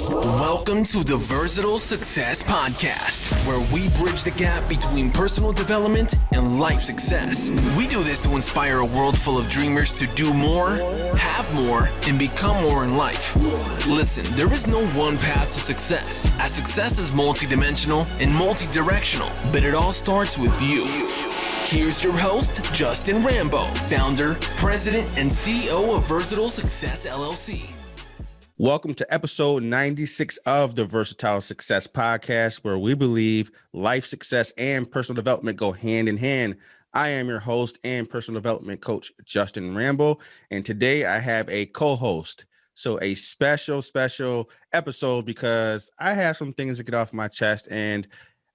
Welcome to the Versatile Success Podcast, where we bridge the gap between personal development and life success. We do this to inspire a world full of dreamers to do more, have more, and become more in life. Listen, there is no one path to success, as success is multidimensional and multi-directional, but it all starts with you. Here's your host, Justin Rambo, founder, president, and CEO of Versatile Success LLC. Welcome to episode 96 of the Versatile Success Podcast, where we believe life success and personal development go hand in hand. I am your host and personal development coach, Justin Rambo, and today I have a co-host. So a special episode because I have some things to get off my chest, and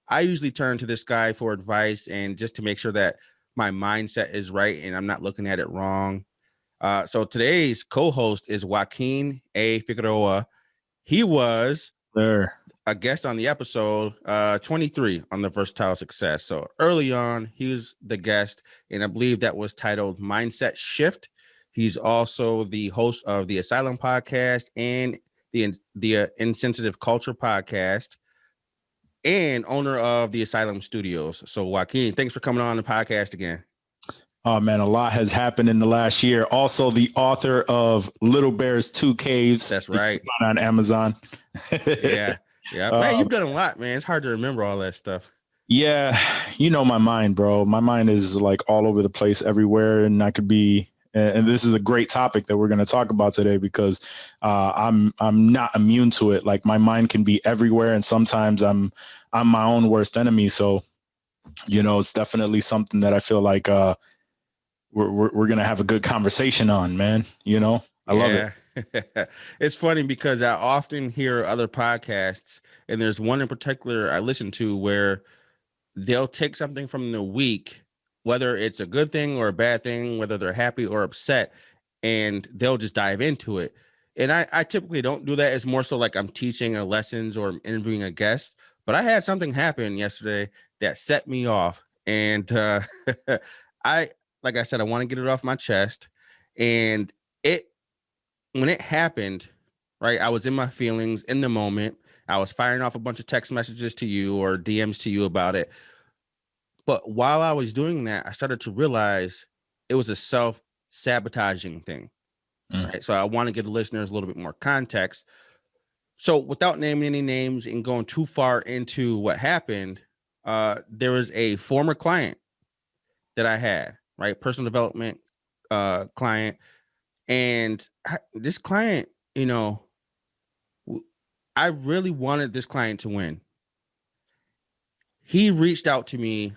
I usually turn to this guy for advice and just to make sure that my mindset is right and I'm not looking at it wrong. So today's co-host is Joaquin A. Figueroa. He was a guest on the episode 23 on the Versatile Success. So early on, he was the guest, and I believe that was titled Mindset Shift. He's also the host of the Asylum podcast and the Insensitive Culture podcast, and owner of the Asylum Studios. So Joaquin, thanks for coming on the podcast again. Oh man, a lot has happened in the last year. Also the author of Little Bear's Two Caves. That's right. On Amazon. Yeah. Man, you've done a lot, man. It's hard to remember all that stuff. Yeah. You know my mind, bro. My mind is like all over the place everywhere. And I could be, and this is a great topic that we're going to talk about today because I'm not immune to it. Like my mind can be everywhere. And sometimes I'm my own worst enemy. So, you know, it's definitely something that I feel like, we're going to have a good conversation on, man. You know, I love it. It's funny because I often hear other podcasts, and there's one in particular I listen to where they'll take something from the week, whether it's a good thing or a bad thing, whether they're happy or upset, and they'll just dive into it. And I typically don't do that. It's more so like I'm teaching a lessons or I'm interviewing a guest, but I had something happen yesterday that set me off. And like I said, I want to get it off my chest. And when it happened, right, I was in my feelings in the moment. I was firing off a bunch of text messages to you or DMs to you about it. But while I was doing that, I started to realize it was a self-sabotaging thing. Right? So I want to give the listeners a little bit more context. So without naming any names and going too far into what happened, there was a former client that I had, right? Personal development client. And this client, you know, I really wanted this client to win. He reached out to me,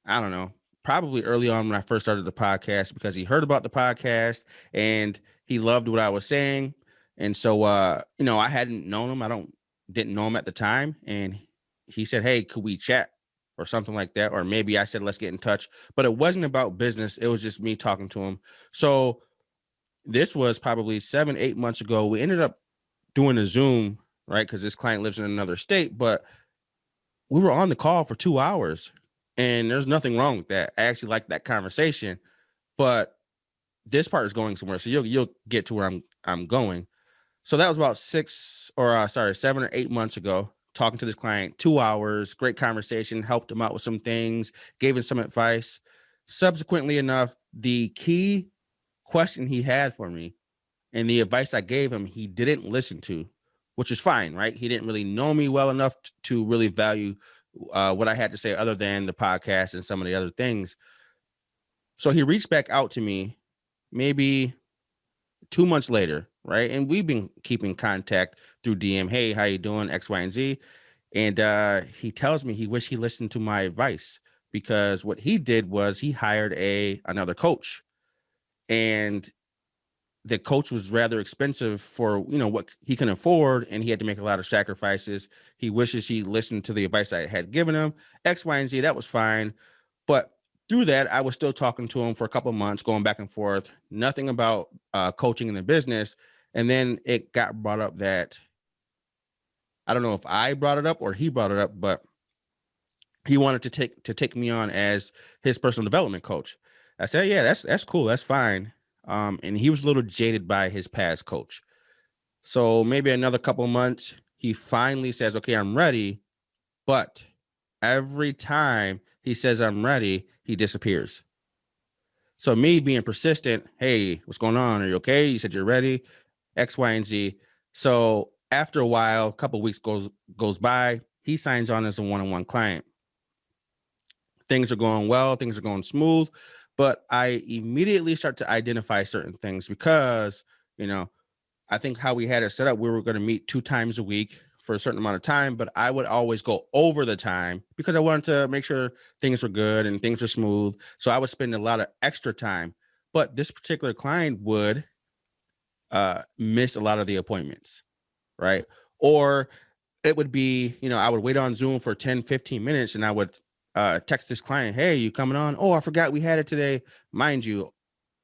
I don't know, probably early on when I first started the podcast because he heard about the podcast and he loved what I was saying. And so, you know, I hadn't known him. Didn't know him at the time. And he said, hey, could we chat? Or something like that. Or maybe I said, let's get in touch. But it wasn't about business. It was just me talking to him. So this was probably 7-8 months ago. We ended up doing a Zoom, right? Because this client lives in another state. But we were on the call for 2 hours. And there's nothing wrong with that. I actually liked that conversation. But this part is going somewhere. So you'll get to where I'm going. So that was about 7 or 8 months ago. Talking to this client, 2 hours, great conversation, helped him out with some things, gave him some advice. Subsequently enough, the key question he had for me and the advice I gave him, he didn't listen to, which is fine, right? He didn't really know me well enough to really value what I had to say other than the podcast and some of the other things. So he reached back out to me maybe 2 months later, right? And we've been keeping contact through DM. Hey, how you doing? X, Y, and Z. And he tells me he wished he listened to my advice because what he did was he hired another coach. And the coach was rather expensive for, you know, what he can afford. And he had to make a lot of sacrifices. He wishes he listened to the advice I had given him. X, Y, and Z, that was fine. But through that, I was still talking to him for a couple of months, going back and forth, nothing about coaching in the business. And then it got brought up that, I don't know if I brought it up or he brought it up, but he wanted to take me on as his personal development coach. I said, yeah, that's cool. That's fine. And he was a little jaded by his past coach. So maybe another couple of months, he finally says, okay, I'm ready. But every time he says I'm ready, he disappears. So me being persistent, hey, what's going on? Are you okay? You said you're ready, X, Y, and Z. So after a while, a couple of weeks goes by, he signs on as a one-on-one client. Things are going well, things are going smooth, but I immediately start to identify certain things because, I think how we had it set up, we were going to meet 2 times a week for a certain amount of time, but I would always go over the time because I wanted to make sure things were good and things were smooth. So I would spend a lot of extra time. But this particular client would miss a lot of the appointments, right? Or it would be, I would wait on Zoom for 10, 15 minutes and I would text this client, hey, you coming on? Oh, I forgot we had it today. Mind you,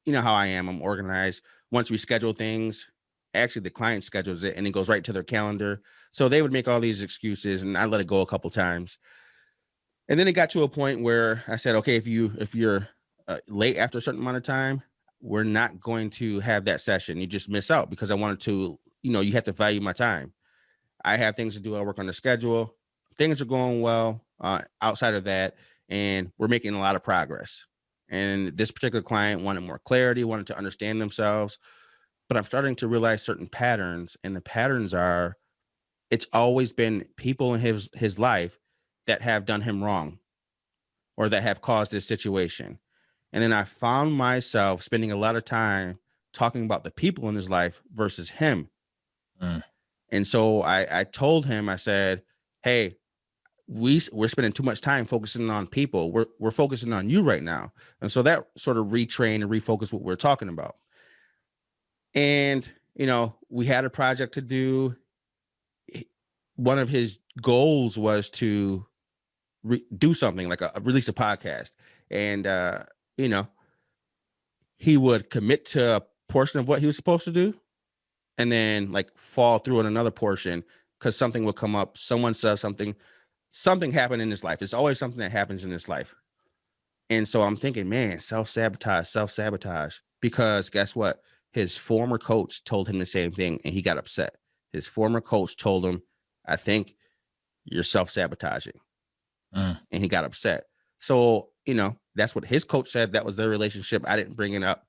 you know how I am. I'm organized. Once we schedule things, actually the client schedules it and it goes right to their calendar. So they would make all these excuses and I let it go a couple times. And then it got to a point where I said, okay, if you're late after a certain amount of time, we're not going to have that session. You just miss out because I wanted to, you have to value my time. I have things to do. I work on the schedule. Things are going well outside of that. And we're making a lot of progress. And this particular client wanted more clarity, wanted to understand themselves. But I'm starting to realize certain patterns. And the patterns are, it's always been people in his life that have done him wrong or that have caused this situation. And then I found myself spending a lot of time talking about the people in his life versus him. And so I told him, I said, hey, we're spending too much time focusing on people. We're focusing on you right now. And so that sort of retrained and refocused what we're talking about. And, we had a project to do. One of his goals was to do something like release a podcast. And, he would commit to a portion of what he was supposed to do and then like fall through on another portion because something would come up. Someone says something happened in his life. It's always something that happens in his life. And so I'm thinking, man, self-sabotage, because guess what? His former coach told him the same thing and he got upset. His former coach told him, I think you're self-sabotaging. And he got upset. So, that's what his coach said. That was their relationship. I didn't bring it up,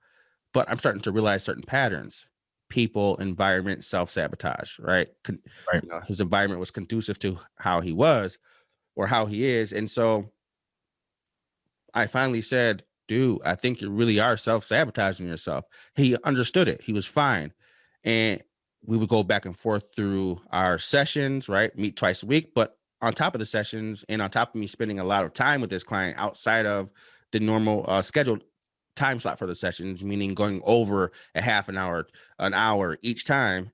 but I'm starting to realize certain patterns. People, environment, self-sabotage, right? Right. His environment was conducive to how he was or how he is. And so I finally said, dude, I think you really are self-sabotaging yourself. He understood it. He was fine. And we would go back and forth through our sessions, right? Meet twice a week. But on top of the sessions and on top of me spending a lot of time with this client outside of the normal scheduled time slot for the sessions, meaning going over a half an hour each time,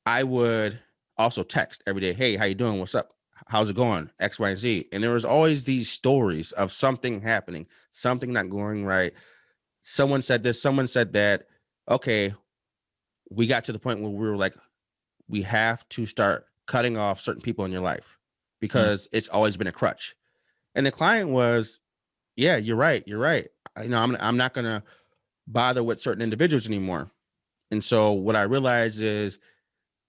I would also text every day, hey, how you doing? What's up? How's it going? X, Y, and Z. And there was always these stories of something happening, something not going right. Someone said this, someone said that. Okay, we got to the point where we were like, we have to start cutting off certain people in your life because it's always been a crutch. And the client was, yeah, you're right. I'm not going to bother with certain individuals anymore. And so what I realized is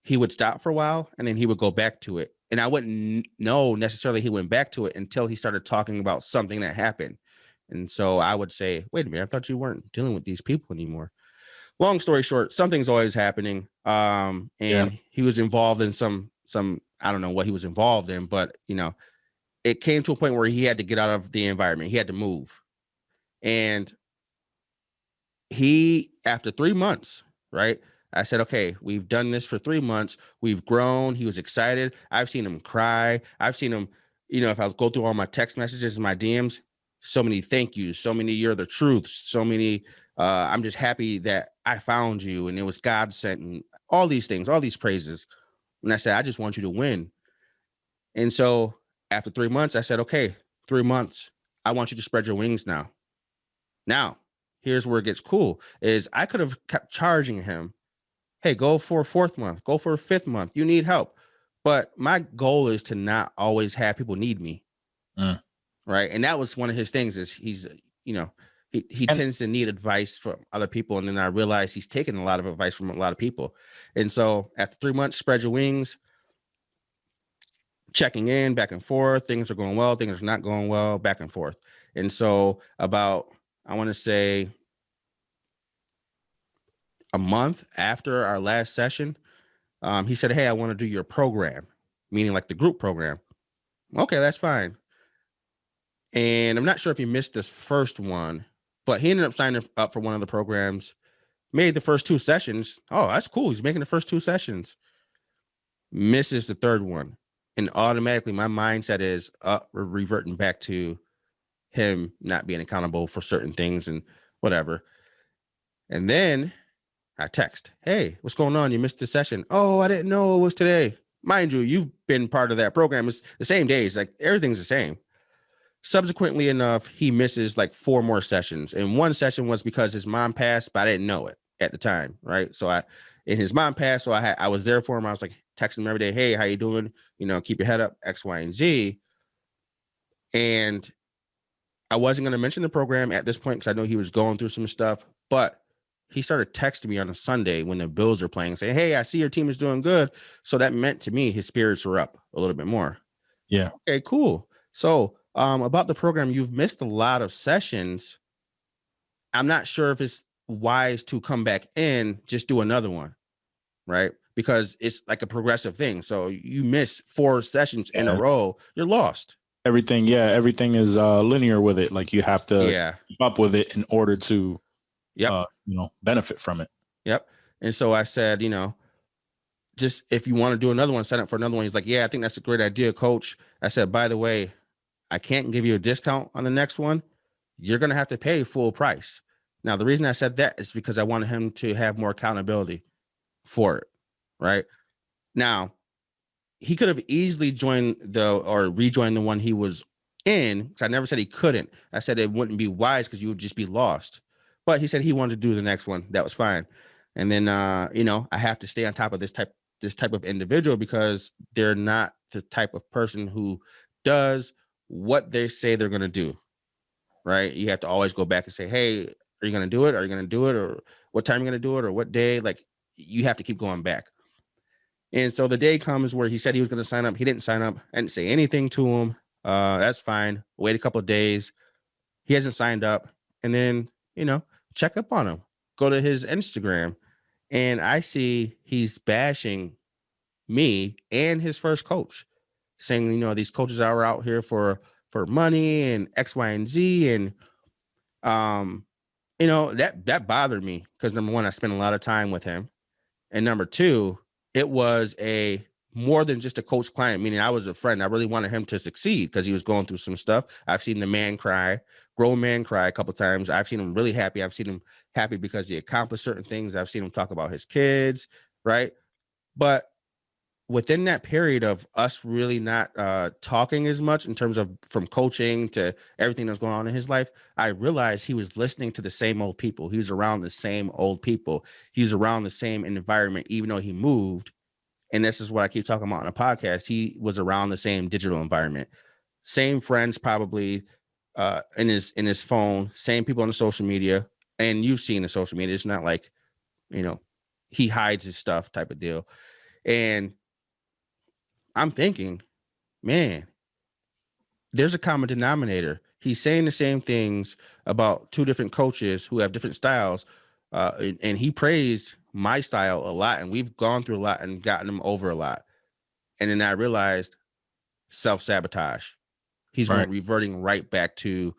he would stop for a while and then he would go back to it. And I wouldn't know necessarily he went back to it until he started talking about something that happened. And so I would say, wait a minute, I thought you weren't dealing with these people anymore. Long story short, something's always happening. He was involved in some, I don't know what he was involved in, but it came to a point where he had to get out of the environment. He had to move. And after 3 months, right? I said, okay, we've done this for 3 months. We've grown. He was excited. I've seen him cry. I've seen him, if I go through all my text messages and my DMs, so many thank yous, so many you're the truth, so many I'm just happy that I found you and it was God sent and all these things, all these praises. And I said, I just want you to win. And so after 3 months, I said, okay, 3 months, I want you to spread your wings now. Now, here's where it gets cool is I could have kept charging him. Hey, go for a 4th month, go for a 5th month. You need help. But my goal is to not always have people need me. Right. And that was one of his things is he's, he tends to need advice from other people. And then I realized he's taken a lot of advice from a lot of people. And so after 3 months, spread your wings. checking in back and forth. Things are going well, things are not going well, back and forth. And so about, I want to say, a month after our last session, he said, "Hey, I want to do your program," meaning like the group program. Okay, that's fine. And I'm not sure if he missed this first one, but he ended up signing up for one of the programs, made the first 2 sessions. Oh, that's cool. He's making the first 2 sessions. Misses the third one. And automatically my mindset is reverting back to him not being accountable for certain things and whatever. And then I text, "Hey, what's going on? You missed the session." "Oh, I didn't know it was today." Mind you, you've been part of that program. It's the same days. Like everything's the same. Subsequently enough, he misses like 4 more sessions. And one session was because his mom passed, but I didn't know it at the time. Right. So his mom passed. So I was there for him. I was like texting him every day. "Hey, how you doing? Keep your head up, X, Y, and Z." And I wasn't going to mention the program at this point because I know he was going through some stuff, but he started texting me on a Sunday when the Bills are playing, saying, "Hey, I see your team is doing good." So that meant to me his spirits were up a little bit more. Yeah. Okay, cool. So about the program, you've missed a lot of sessions. I'm not sure if it's wise to come back in, just do another one, right? Because it's like a progressive thing. So you miss 4 sessions in a row, you're lost. Everything is linear with it. Like you have to keep up with it in order to benefit from it. Yep. And so I said, just if you want to do another one, sign up for another one. He's like, "Yeah, I think that's a great idea, coach." I said, "By the way, I can't give you a discount on the next one. You're going to have to pay full price." Now, the reason I said that is because I wanted him to have more accountability for it. Right now, he could have easily rejoined the one he was in, because I never said he couldn't. I said it wouldn't be wise because you would just be lost. But he said he wanted to do the next one. That was fine. And then I have to stay on top of this type of individual because they're not the type of person who does what they say they're going to do. Right? You have to always go back and say, "Hey, are you going to do it? Are you going to do it? Or what time are you going to do it? Or what day?" Like you have to keep going back. And so the day comes where he said he was going to sign up. He didn't sign up. I didn't say anything to him. That's fine. Wait a couple of days. He hasn't signed up. And then, check up on him. Go to his Instagram. And I see he's bashing me and his first coach, saying, these coaches are out here for money and X, Y, and Z. And, that bothered me because, number one, I spent a lot of time with him. And number two, it was a more than just a coach client, meaning I was a friend. I really wanted him to succeed because he was going through some stuff. I've seen the man cry, grown man cry a couple of times. I've seen him really happy. I've seen him happy because he accomplished certain things. I've seen him talk about his kids, right? But within that period of us really not talking as much in terms of from coaching to everything that's going on in his life, I realized he was listening to the same old people. He was around the same old people. He's around the same environment, even though he moved. And this is what I keep talking about on the podcast. He was around the same digital environment, same friends, probably in his phone, same people on the social media. And you've seen the social media. It's not like, he hides his stuff type of deal. And I'm thinking, man, there's a common denominator. He's saying the same things about 2 different coaches who have different styles. And he praised my style a lot. And we've gone through a lot and gotten him over a lot. And then I realized self-sabotage. He's going reverting right back to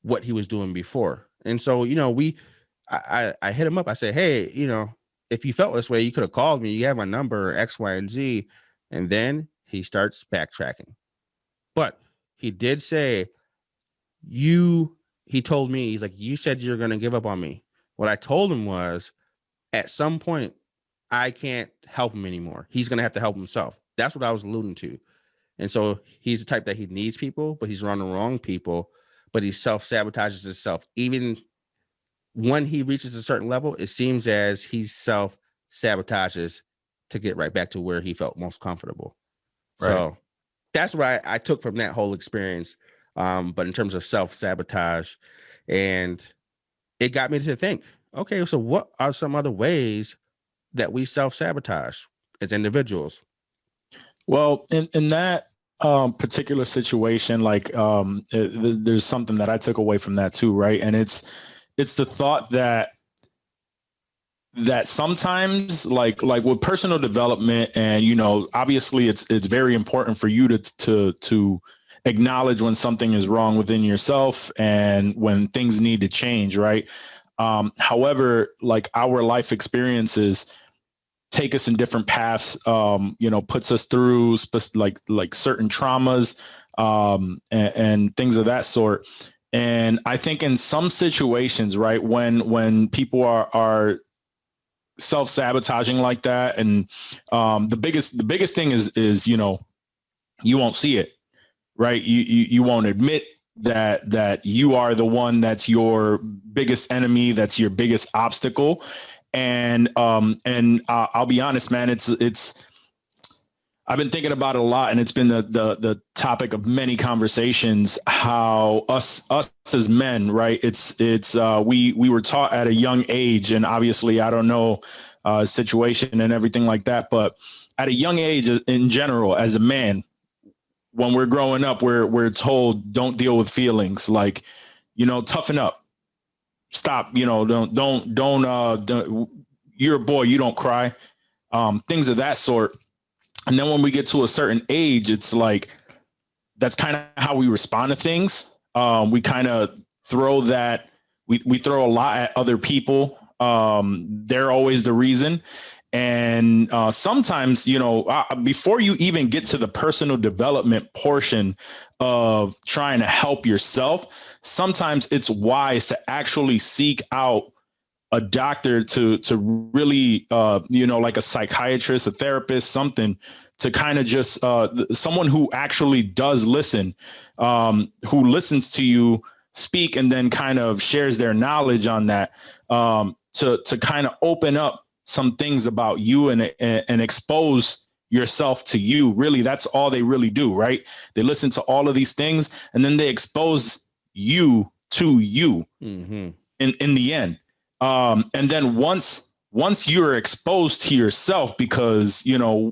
what he was doing before. And so, I hit him up. I said, "Hey, if you felt this way, you could have called me. You have my number, X, Y, and Z." And then he starts backtracking. But he did say, he told me, he's like, "You said you're going to give up on me." What I told him was, at some point, I can't help him anymore. He's going to have to help himself. That's what I was alluding to. And so he's the type that he needs people, but he's around the wrong people, but he self-sabotages himself. Even when he reaches a certain level, it seems as he self-sabotages to get right back to where he felt most comfortable. Right. So that's what I took from that whole experience. But in terms of self-sabotage, and it got me to think, okay, so what are some other ways that we self-sabotage as individuals? Well, in that particular situation, like there's something that I took away from that too, right? And it's the thought that sometimes like with personal development, and obviously it's very important for you to acknowledge when something is wrong within yourself and when things need to change, right? However, like our life experiences take us in different paths, puts us through like certain traumas, and things of that sort. And I think in some situations, right, when people are self-sabotaging like that, and the biggest thing is you won't see it, right? You won't admit that you are the one that's your biggest enemy, that's your biggest obstacle. And I'll be honest, man, it's I've been thinking about it a lot, and it's been the topic of many conversations, how us as men, right? It's we were taught at a young age, and obviously I don't know situation and everything like that, but at a young age in general, as a man, when we're growing up, we're told don't deal with feelings, like, toughen up. Stop, don't, you're a boy, you don't cry, things of that sort. And then when we get to a certain age, it's like, that's kind of how we respond to things. We kind of throw that, we throw a lot at other people. They're always the reason. And sometimes, before you even get to the personal development portion of trying to help yourself, sometimes it's wise to actually seek out a doctor to really, like a psychiatrist, a therapist, something to kind of just someone who actually does listen, who listens to you speak and then kind of shares their knowledge on that, to kind of open up some things about you and expose yourself to you. Really, that's all they really do, right? They listen to all of these things and then they expose you to you, in the end. And then once you're exposed to yourself, because,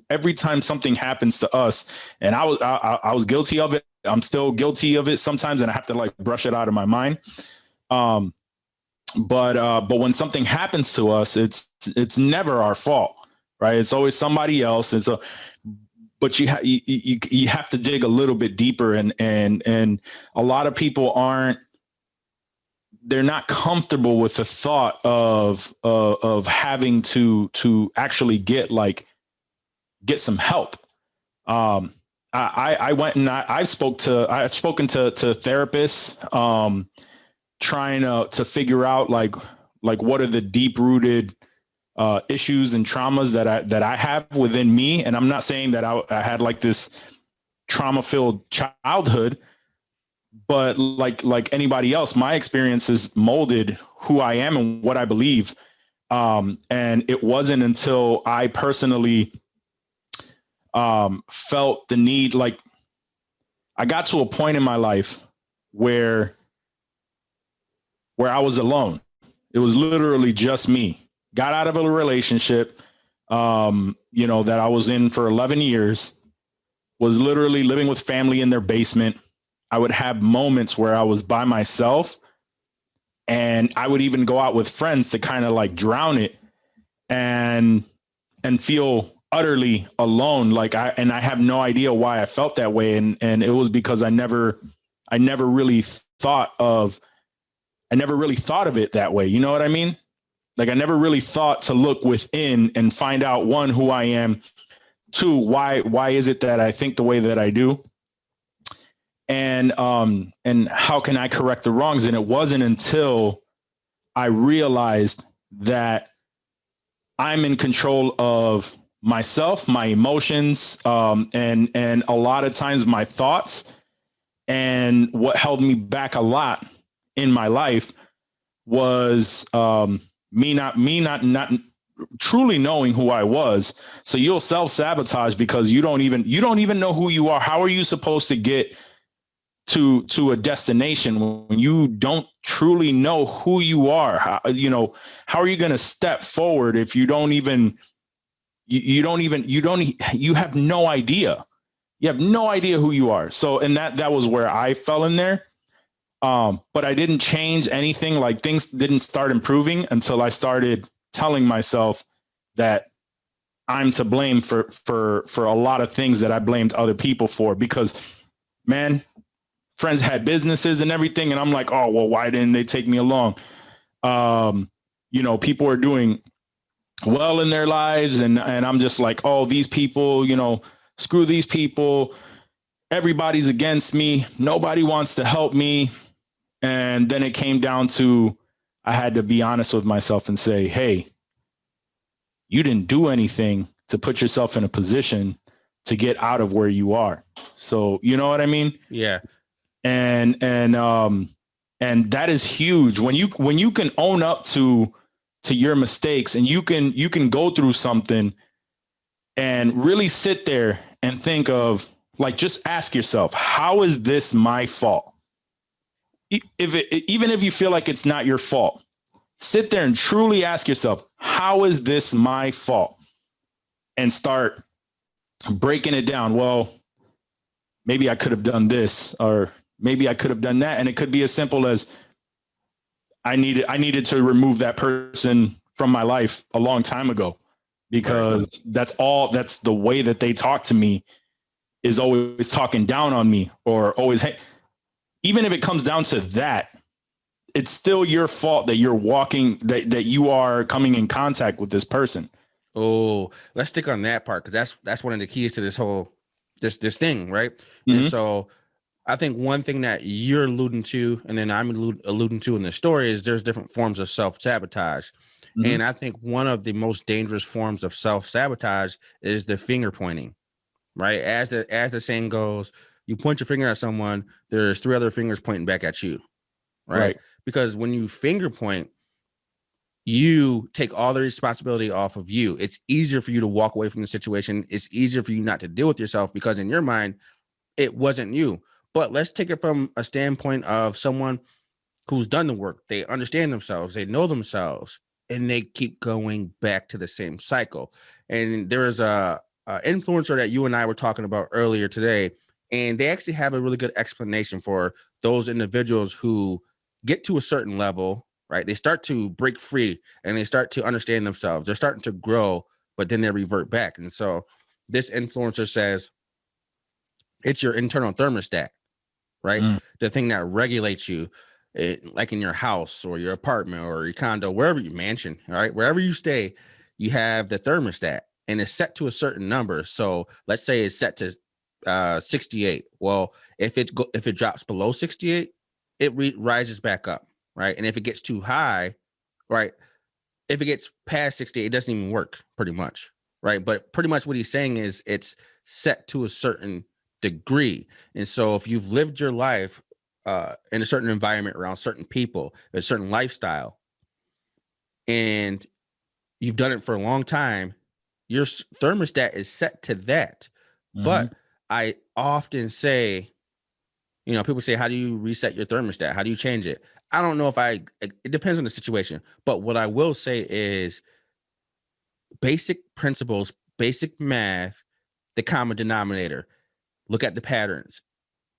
every time something happens to us, and I was guilty of it, I'm still guilty of it sometimes, and I have to like brush it out of my mind. But when something happens to us, it's never our fault, right? It's always somebody else. And so, but you have to dig a little bit deeper, and a lot of people they're not comfortable with the thought of having to actually get some help. I went and I've spoken to therapists, trying to figure out like what are the deep rooted issues and traumas that I have within me. And I'm not saying that I had like this trauma filled childhood, but like anybody else, my experiences molded who I am and what I believe. And it wasn't until I personally felt the need, like I got to a point in my life where I was alone. It was literally just me. Got out of a relationship, that I was in for 11 years, was literally living with family in their basement. I would have moments where I was by myself, and I would even go out with friends to kind of like drown it and feel utterly alone. I have no idea why I felt that way. And it was because I never really thought of it that way. You know what I mean? Like I never really thought to look within and find out, one, who I am, two, why is it that I think the way that I do? And how can I correct the wrongs? And it wasn't until I realized that I'm in control of myself, my emotions, and a lot of times my thoughts. And what held me back a lot in my life was me not truly knowing who I was. So you'll self-sabotage because you don't even know who you are. How are you supposed to get to a destination when you don't truly know who you are? How are you going to step forward if you have no idea? You have no idea who you are. So, and that was where I fell in there. But I didn't change anything. Like things didn't start improving until I started telling myself that I'm to blame for a lot of things that I blamed other people for, because man, friends had businesses and everything. And I'm like, oh, well, why didn't they take me along? People are doing well in their lives. And I'm just like, oh, these people, screw these people. Everybody's against me. Nobody wants to help me. And then it came down to, I had to be honest with myself and say, hey, you didn't do anything to put yourself in a position to get out of where you are. So, you know what I mean? Yeah. And that is huge when you can own up to your mistakes, and you can go through something and really sit there and think of, like, just ask yourself, how is this my fault? Even if you feel like it's not your fault, sit there and truly ask yourself, how is this my fault? And start breaking it down. Well, maybe I could have done this, or maybe I could have done that. And it could be as simple as I needed to remove that person from my life a long time ago, because that's the way that they talk to me, is always talking down on me, or always, hey, even if it comes down to that, it's still your fault that that you are coming in contact with this person. Oh, let's stick on that part, because that's one of the keys to this whole this thing, right? Mm-hmm. And so I think one thing that you're alluding to, and then I'm alluding to in the story, is there's different forms of self-sabotage. Mm-hmm. And I think one of the most dangerous forms of self-sabotage is the finger pointing, right? As the saying goes, you point your finger at someone, there's 3 other fingers pointing back at you, right? Because when you finger point, you take all the responsibility off of you. It's easier for you to walk away from the situation. It's easier for you not to deal with yourself, because in your mind, it wasn't you. But let's take it from a standpoint of someone who's done the work. They understand themselves, they know themselves, and they keep going back to the same cycle. And there is a influencer that you and I were talking about earlier today, and they actually have a really good explanation for those individuals who get to a certain level, right? They start to break free and they start to understand themselves. They're starting to grow, but then they revert back. And so this influencer says it's your internal thermostat, right? The thing that regulates you, like in your house or your apartment or your condo, wherever you mansion, all right, wherever you stay, you have the thermostat, and it's set to a certain number. So let's say it's set to 68. Well, if it drops below 68, it rises back up, right? And if it gets too high, right, if it gets past 68, it doesn't even work, pretty much, right? But pretty much what he's saying is it's set to a certain degree. And so if you've lived your life in a certain environment around certain people, a certain lifestyle, and you've done it for a long time, your thermostat is set to that. Mm-hmm. But I often say, people say, how do you reset your thermostat? How do you change it? I don't know it depends on the situation. But what I will say is basic principles, basic math, the common denominator. Look at the patterns.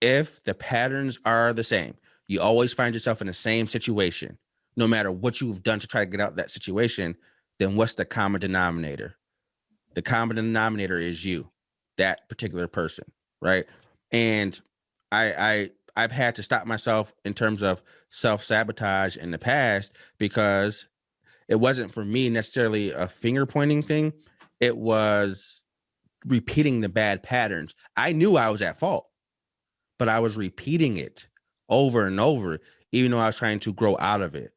If the patterns are the same, you always find yourself in the same situation, no matter what you've done to try to get out of that situation, then what's the common denominator? The common denominator is you, that particular person, right? And I've had to stop myself in terms of self-sabotage in the past, because it wasn't for me necessarily a finger pointing thing. It was repeating the bad patterns. I knew I was at fault, but I was repeating it over and over, even though I was trying to grow out of it.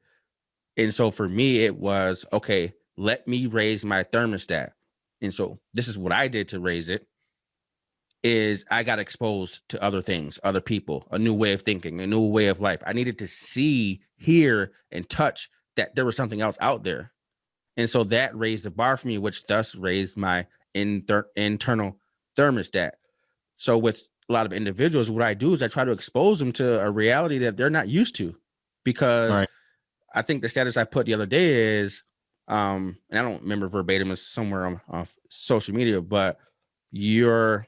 And so for me, it was, okay, let me raise my thermostat. And so this is what I did to raise it, is I got exposed to other things, other people, a new way of thinking, a new way of life. I needed to see, hear, and touch that there was something else out there. And so that raised the bar for me, which thus raised my internal thermostat. So with a lot of individuals, what I do is I try to expose them to a reality that they're not used to, because I think the status I put the other day is, and I don't remember verbatim, it's somewhere on social media, but your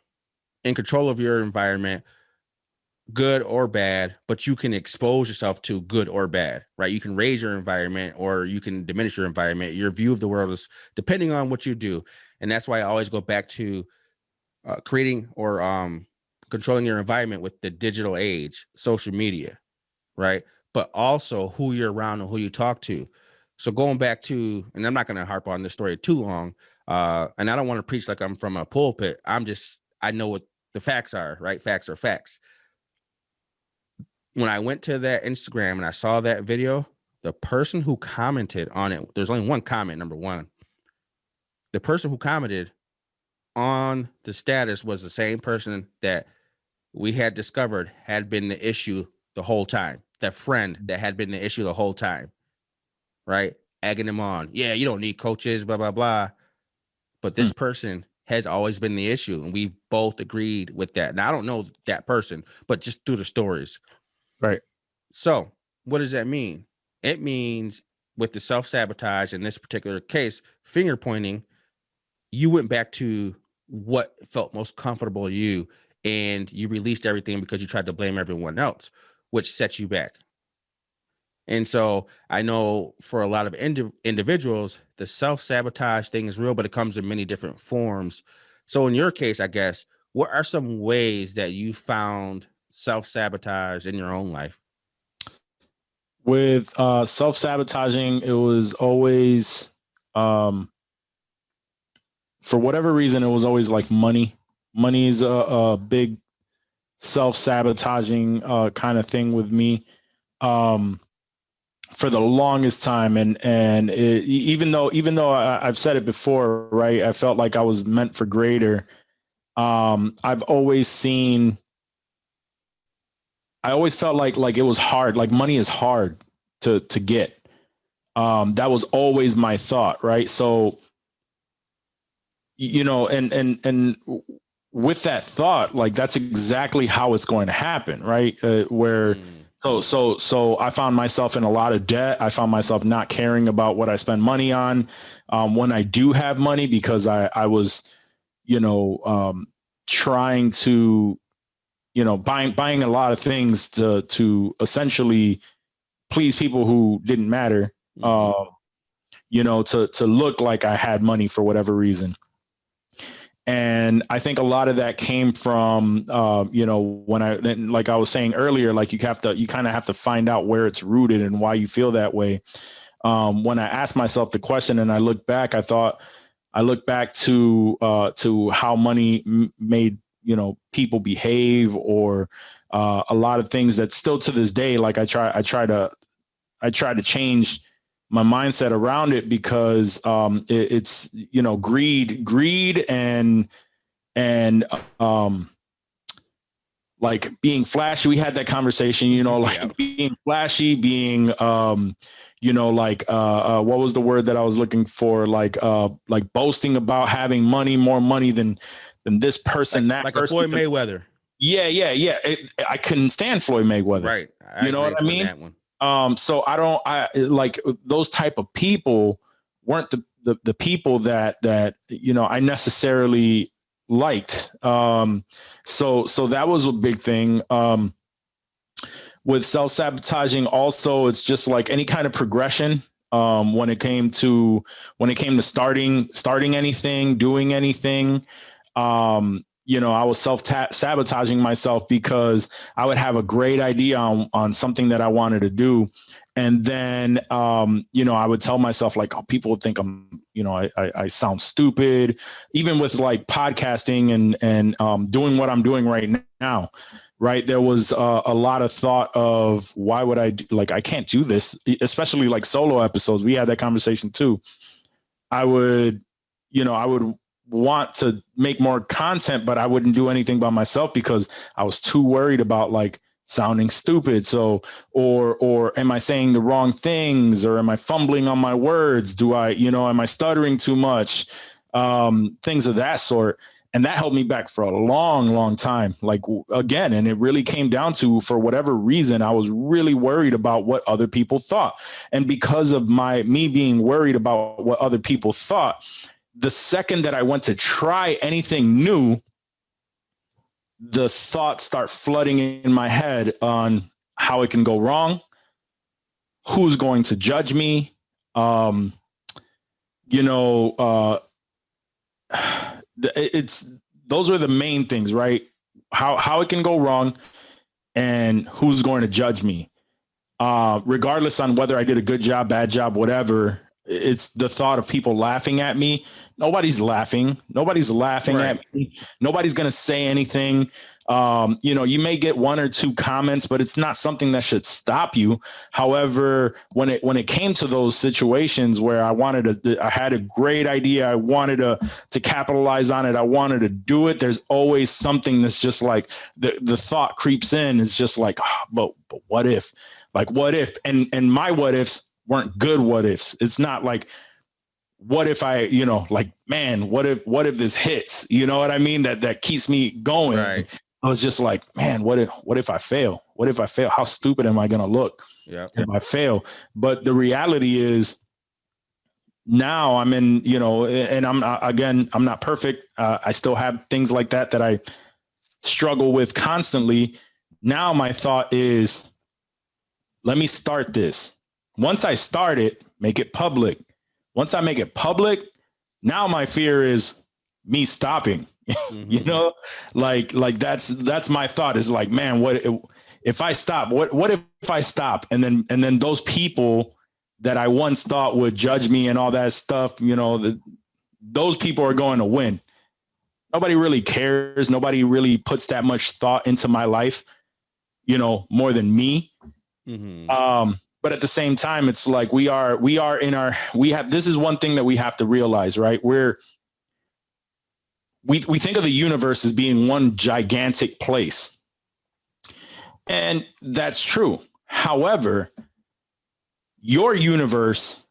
in control of your environment, good or bad, but you can expose yourself to good or bad, right? You can raise your environment or you can diminish your environment. Your view of the world is depending on what you do. And that's why I always go back to creating or controlling your environment with the digital age, social media, right? But also who you're around and who you talk to. So going back to, and I'm not going to harp on this story too long, and I don't want to preach like I'm from a pulpit. I know what the facts are, right? Facts are facts. When I went to that Instagram and I saw that video, the person who commented on it, there's only one comment, number one. The person who commented on the status was the same person that we had discovered had been the issue the whole time. That friend that had been the issue the whole time, right? Egging him on. Yeah, you don't need coaches, blah, blah, blah. But this person has always been the issue. And we both agreed with that. Now, I don't know that person, but just through the stories. Right. So what does that mean? It means with the self-sabotage in this particular case, finger pointing, you went back to what felt most comfortable to you and you released everything because you tried to blame everyone else, which sets you back. And so I know for a lot of individuals, the self-sabotage thing is real, but it comes in many different forms. So in your case, I guess, what are some ways that you found self-sabotage in your own life? With self-sabotaging, it was always, for whatever reason, it was always like money. Money is a big self-sabotaging kind of thing with me. For the longest time, and even though I've said it before, right? I felt like I was meant for greater. I've always seen. I always felt like it was hard. Like money is hard to get. That was always my thought, right? So, and with that thought, like that's exactly how it's going to happen, right? So I found myself in a lot of debt. I found myself not caring about what I spend money on when I do have money, because I was, trying to, buying a lot of things to essentially please people who didn't matter, to look like I had money for whatever reason. And I think a lot of that came from, when like I was saying earlier, like you kind of have to find out where it's rooted and why you feel that way. When I asked myself the question and I look back, I look back to how money made, people behave, or a lot of things that still to this day, like I try to change my mindset around it, because it's greed and like being flashy. We had that conversation, being flashy, being what was the word that I was looking for? Like boasting about having money, more money than this person, that like person. Floyd Mayweather. Yeah. I couldn't stand Floyd Mayweather. Right. You know what I mean? That one. So I like those type of people weren't the people that I necessarily liked. So that was a big thing. With self-sabotaging also, it's just like any kind of progression. When it came to starting anything, doing anything, I was self-sabotaging myself because I would have a great idea on something that I wanted to do. And then, I would tell myself like, oh, people would think I'm, I sound stupid, even with like podcasting and doing what I'm doing right now. Right. There was a lot of thought of why would I I can't do this, especially like solo episodes. We had that conversation too. I would want to make more content, but I wouldn't do anything by myself because I was too worried about like sounding stupid. So, or am I saying the wrong things, or am I fumbling on my words? Am I stuttering too much? Things of that sort. And that held me back for a long, long time. Like, again, and it really came down to, for whatever reason, I was really worried about what other people thought. And because of me being worried about what other people thought, the second that I went to try anything new, the thoughts start flooding in my head on how it can go wrong, who's going to judge me. You know, it's those are the main things, right? How it can go wrong and who's going to judge me. Regardless on whether I did a good job, bad job, whatever, it's the thought of people laughing at me. Nobody's laughing. Nobody's laughing Right. at me. Nobody's going to say anything. You know, you may get one or two comments, but it's not something that should stop you. However, when it came to those situations where I had a great idea, I wanted to capitalize on it, I wanted to do it. There's always something that's just like the thought creeps in. It's just like, but what if? Like, what if? And my what ifs weren't good what ifs. It's not like, what if I, you know, like, man, what if this hits? You know what I mean? That keeps me going. Right. I was just like, man, what if I fail? What if I fail? How stupid am I going to look if I fail? But the reality is now I'm in, you know, and I'm not perfect. I still have things like that I struggle with constantly. Now my thought is, let me start this. Once I start it, make it public. Once I make it public, now my fear is me stopping. Mm-hmm. You know, like that's my thought is like, man, what if I stop? What if I stop? And then those people that I once thought would judge me and all that stuff, you know, those people are going to win. Nobody really cares. Nobody really puts that much thought into my life, you know, more than me. Mm-hmm. But at the same time, it's like we have, this is one thing that we have to realize, right? We think of the universe as being one gigantic place. And that's true. However, your universe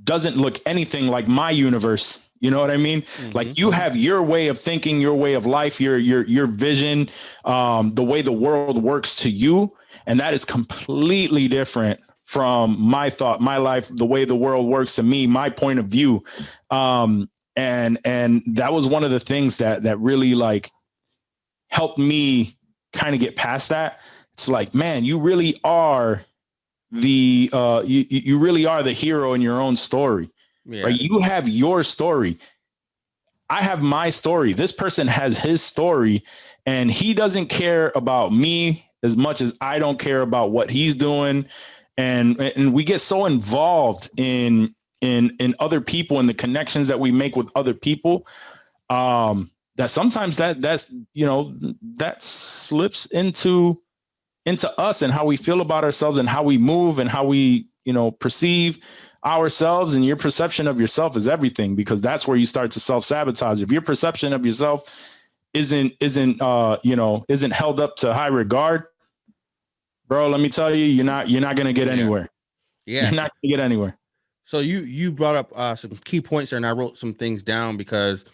doesn't look anything like my universe. You know what I mean? Mm-hmm. Like you have your way of thinking, your way of life, your vision, the way the world works to you. And that is completely different from my thought, my life, the way the world works to me, my point of view. And that was one of the things that really like helped me kind of get past that. It's like, man, you really are you really are the hero in your own story. Yeah. Right? You have your story. I have my story. This person has his story, and he doesn't care about me as much as I don't care about what he's doing. And we get so involved in other people and the connections that we make with other people, that sometimes that's, you know, that slips into us and how we feel about ourselves and how we move and how we, you know, perceive ourselves. And your perception of yourself is everything, because that's where you start to self-sabotage. If your perception of yourself isn't held up to high regard, bro, let me tell you, you're not going to get anywhere. Yeah. You're not going to get anywhere. So you brought up some key points there, and I wrote some things down, because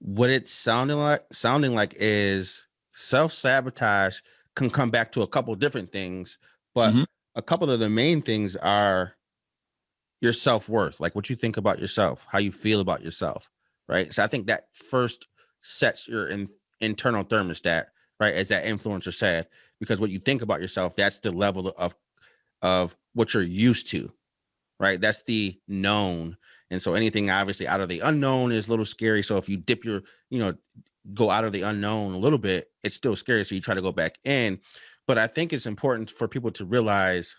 what it's sounding like is self-sabotage can come back to a couple different things, but a couple of the main things are your self-worth, like what you think about yourself, how you feel about yourself, right? So I think that first sets your internal thermostat, right? As that influencer said, because what you think about yourself, that's the level of what you're used to, right? That's the known. And so anything obviously out of the unknown is a little scary. So if you dip your, go out of the unknown a little bit, it's still scary. So you try to go back in. But I think it's important for people to realize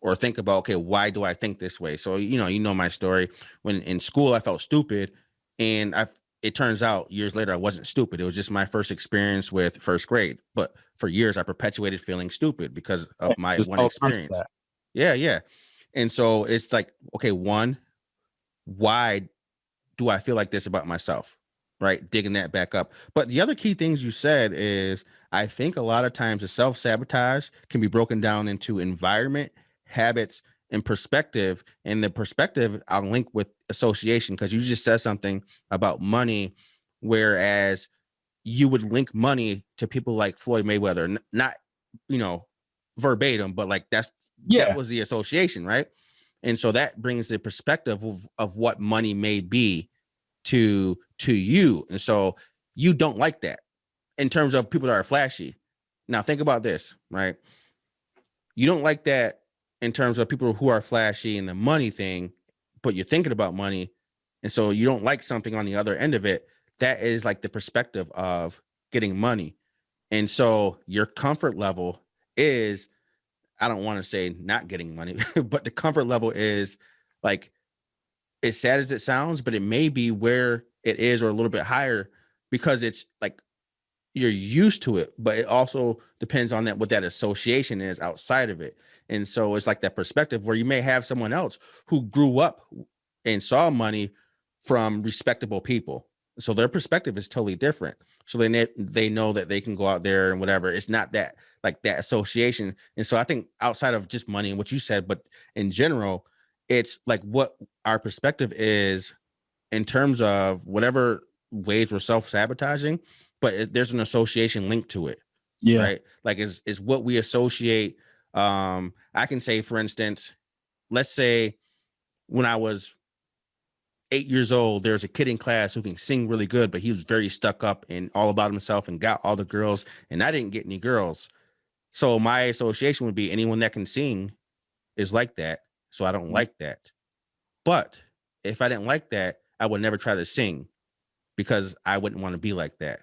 or think about, okay, why do I think this way? So, you know my story. When in school, I felt stupid, and it turns out years later, I wasn't stupid. It was just my first experience with first grade. But for years, I perpetuated feeling stupid because of my one experience. Yeah. And so it's like, okay, one, why do I feel like this about myself? Right? Digging that back up. But the other key things you said is, I think a lot of times the self-sabotage can be broken down into environment, habits, and perspective. And the perspective I'll link with association, because you just said something about money, whereas you would link money to people like Floyd Mayweather, not, verbatim, but like that was the association, right? And so that brings the perspective of what money may be to you. And so you don't like that. in terms of people that are flashy. Now think about this, right? You don't like that in terms of people who are flashy and the money thing, but you're thinking about money. And so you don't like something on the other end of it. That is like the perspective of getting money. And so your comfort level is, I don't want to say not getting money, but the comfort level is like, as sad as it sounds, but it may be where it is or a little bit higher because it's like you're used to it, but it also depends on that what that association is outside of it. And so it's like that perspective where you may have someone else who grew up and saw money from respectable people. So their perspective is totally different. So they know that they can go out there and whatever. It's not that like that association. And so I think outside of just money and what you said, but in general, it's like what our perspective is in terms of whatever ways we're self-sabotaging, but there's an association linked to it. Yeah. Right. Like is what we associate. I can say, for instance, let's say when I was 8 years old, there's a kid in class who can sing really good, but he was very stuck up and all about himself and got all the girls. And I didn't get any girls. So my association would be anyone that can sing is like that. So I don't like that. But if I didn't like that, I would never try to sing because I wouldn't want to be like that.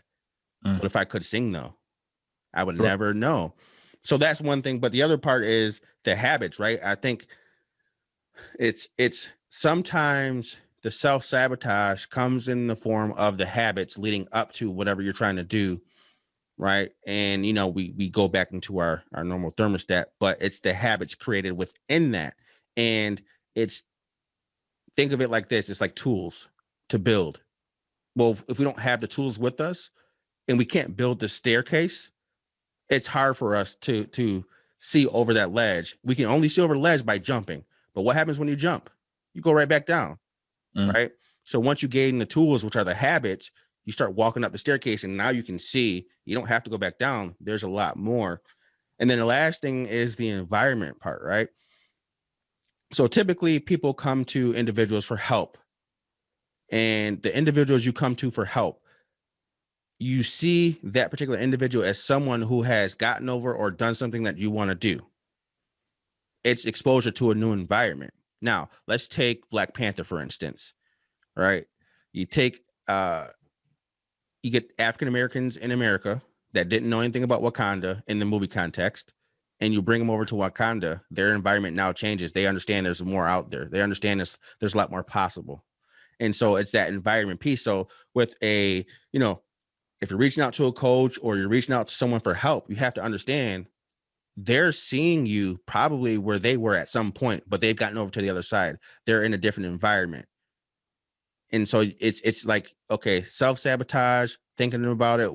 But if I could sing, though, I would never know. So that's one thing. But the other part is the habits, right? I think it's sometimes the self-sabotage comes in the form of the habits leading up to whatever you're trying to do, right? And, you know, we go back into our normal thermostat, but it's the habits created within that. And it's, think of it like this. It's like tools to build. Well, if we don't have the tools with us and we can't build the staircase, it's hard for us to see over that ledge. We can only see over the ledge by jumping. But what happens when you jump? You go right back down, right? So once you gain the tools, which are the habits, you start walking up the staircase and now you can see, you don't have to go back down. There's a lot more. And then the last thing is the environment part, right? So typically people come to individuals for help. And the individuals you come to for help, you see that particular individual as someone who has gotten over or done something that you want to do. It's exposure to a new environment. Now, let's take Black Panther, for instance, right? You take, you get African Americans in America that didn't know anything about Wakanda in the movie context, and you bring them over to Wakanda, their environment now changes. They understand there's more out there. They understand there's a lot more possible. And so it's that environment piece. So with a, you know, if you're reaching out to a coach or you're reaching out to someone for help, you have to understand they're seeing you probably where they were at some point, but they've gotten over to the other side. They're in a different environment. And so it's like, okay, self-sabotage, thinking about it.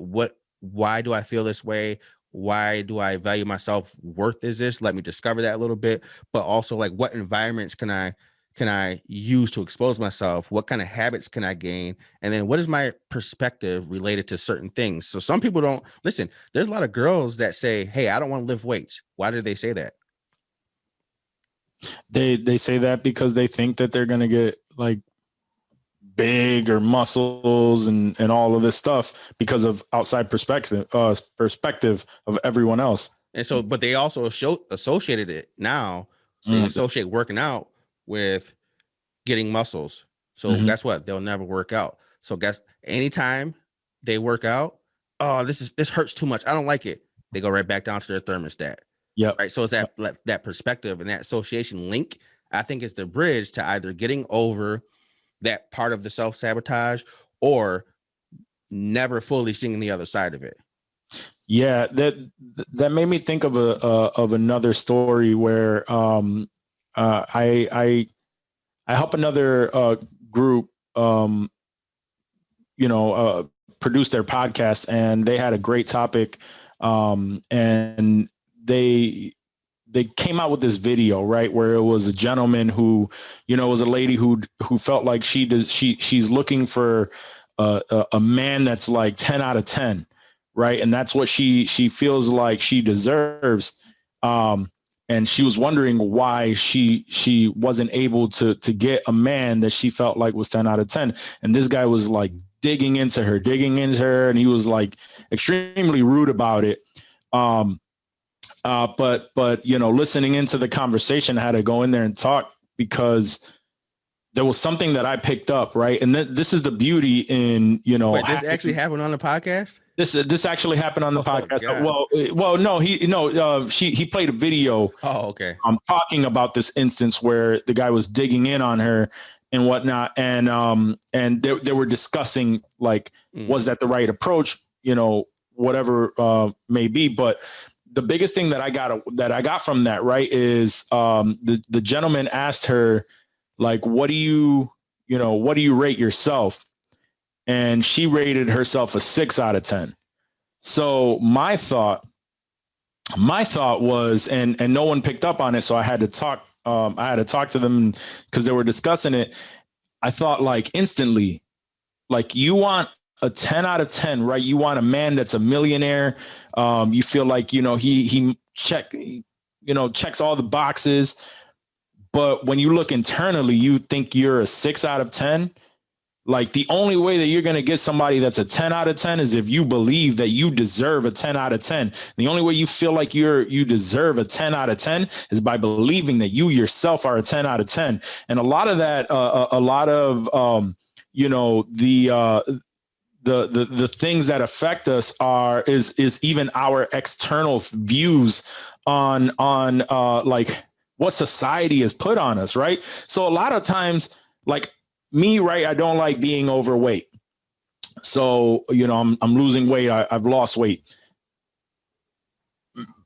Why do I feel this way? Why do I value myself? Worth is this? Let me discover that a little bit. But also like, what environments can I use to expose myself? What kind of habits can I gain? And then what is my perspective related to certain things? So some people don't listen. There's a lot of girls that say, hey, I don't want to lift weights. Why do they say that? They say that because they think that they're going to get like big or muscles and all of this stuff because of outside perspective of everyone else. And so, but they also associated it now. They associate working out with getting muscles. So guess what? They'll never work out. So anytime they work out, oh, this hurts too much. I don't like it. They go right back down to their thermostat. Yeah. Right. So it's that perspective and that association link, I think, is the bridge to either getting over that part of the self-sabotage or never fully seeing the other side of it. Yeah, that made me think of another story where I help another group produce their podcast, and they had a great topic, and they came out with this video, right, where it was a gentleman who, was a lady who felt like she's looking for a man that's like 10 out of 10. Right. And that's what she feels like she deserves. And she was wondering why she wasn't able to get a man that she felt like was 10 out of 10. And this guy was like digging into her, and he was like extremely rude about it. But listening into the conversation, I had to go in there and talk because there was something that I picked up, right? And this is the beauty in, Wait, this actually happened on the podcast? This actually happened on the podcast. He played a video. Oh, okay. Talking about this instance where the guy was digging in on her and whatnot, and they were discussing like, was that the right approach? Whatever may be. But the biggest thing that I got from that, right, is the gentleman asked her, like, what do you rate yourself? And she rated herself a 6 out of 10. So my thought was, and no one picked up on it, so I had to talk to them because they were discussing it. I thought, like, instantly, like, you want a 10 out of 10, right? You want a man that's a millionaire. You feel like, he checks all the boxes. But when you look internally, you think you're a 6 out of 10. Like, the only way that you're going to get somebody that's a 10 out of 10 is if you believe that you deserve a 10 out of 10. The only way you feel like you deserve a 10 out of 10 is by believing that you yourself are a 10 out of 10. And a lot of that, the things that affect us is even our external views on like what society has put on us, right? So a lot of times, like me, right, I don't like being overweight. So, I'm losing weight. I've lost weight.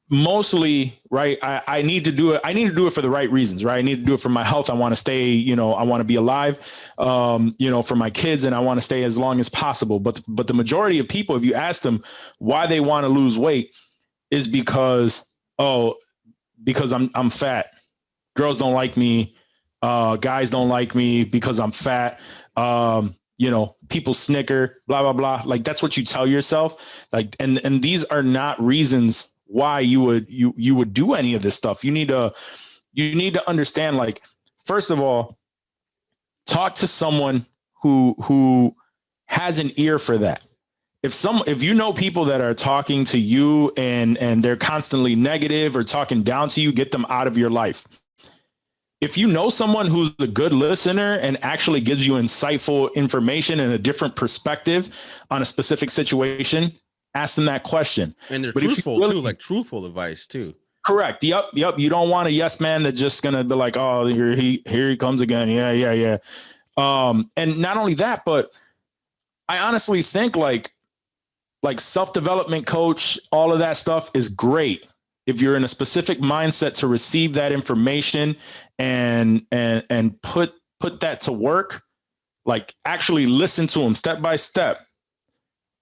Mostly, right, I need to do it. I need to do it for the right reasons, right? I need to do it for my health. I want to stay, I want to be alive, for my kids, and I want to stay as long as possible. But the majority of people, if you ask them why they want to lose weight, is because I'm fat. Girls don't like me. Guys don't like me because I'm fat. People snicker, blah, blah, blah. Like, that's what you tell yourself. Like, and these are not reasons why you would do any of this stuff. You need to understand, like, first of all, talk to someone who has an ear for that. If you know people that are talking to you and they're constantly negative or talking down to you, get them out of your life. If you know someone who's a good listener and actually gives you insightful information and a different perspective on a specific situation, ask them that question. And they're truthful too, like truthful advice too. Correct. Yep. You don't want a yes man that's just gonna be like, oh, here he comes again. Yeah. And not only that, but I honestly think like self-development coach, all of that stuff is great if you're in a specific mindset to receive that information and put that to work. Like, actually listen to them step by step.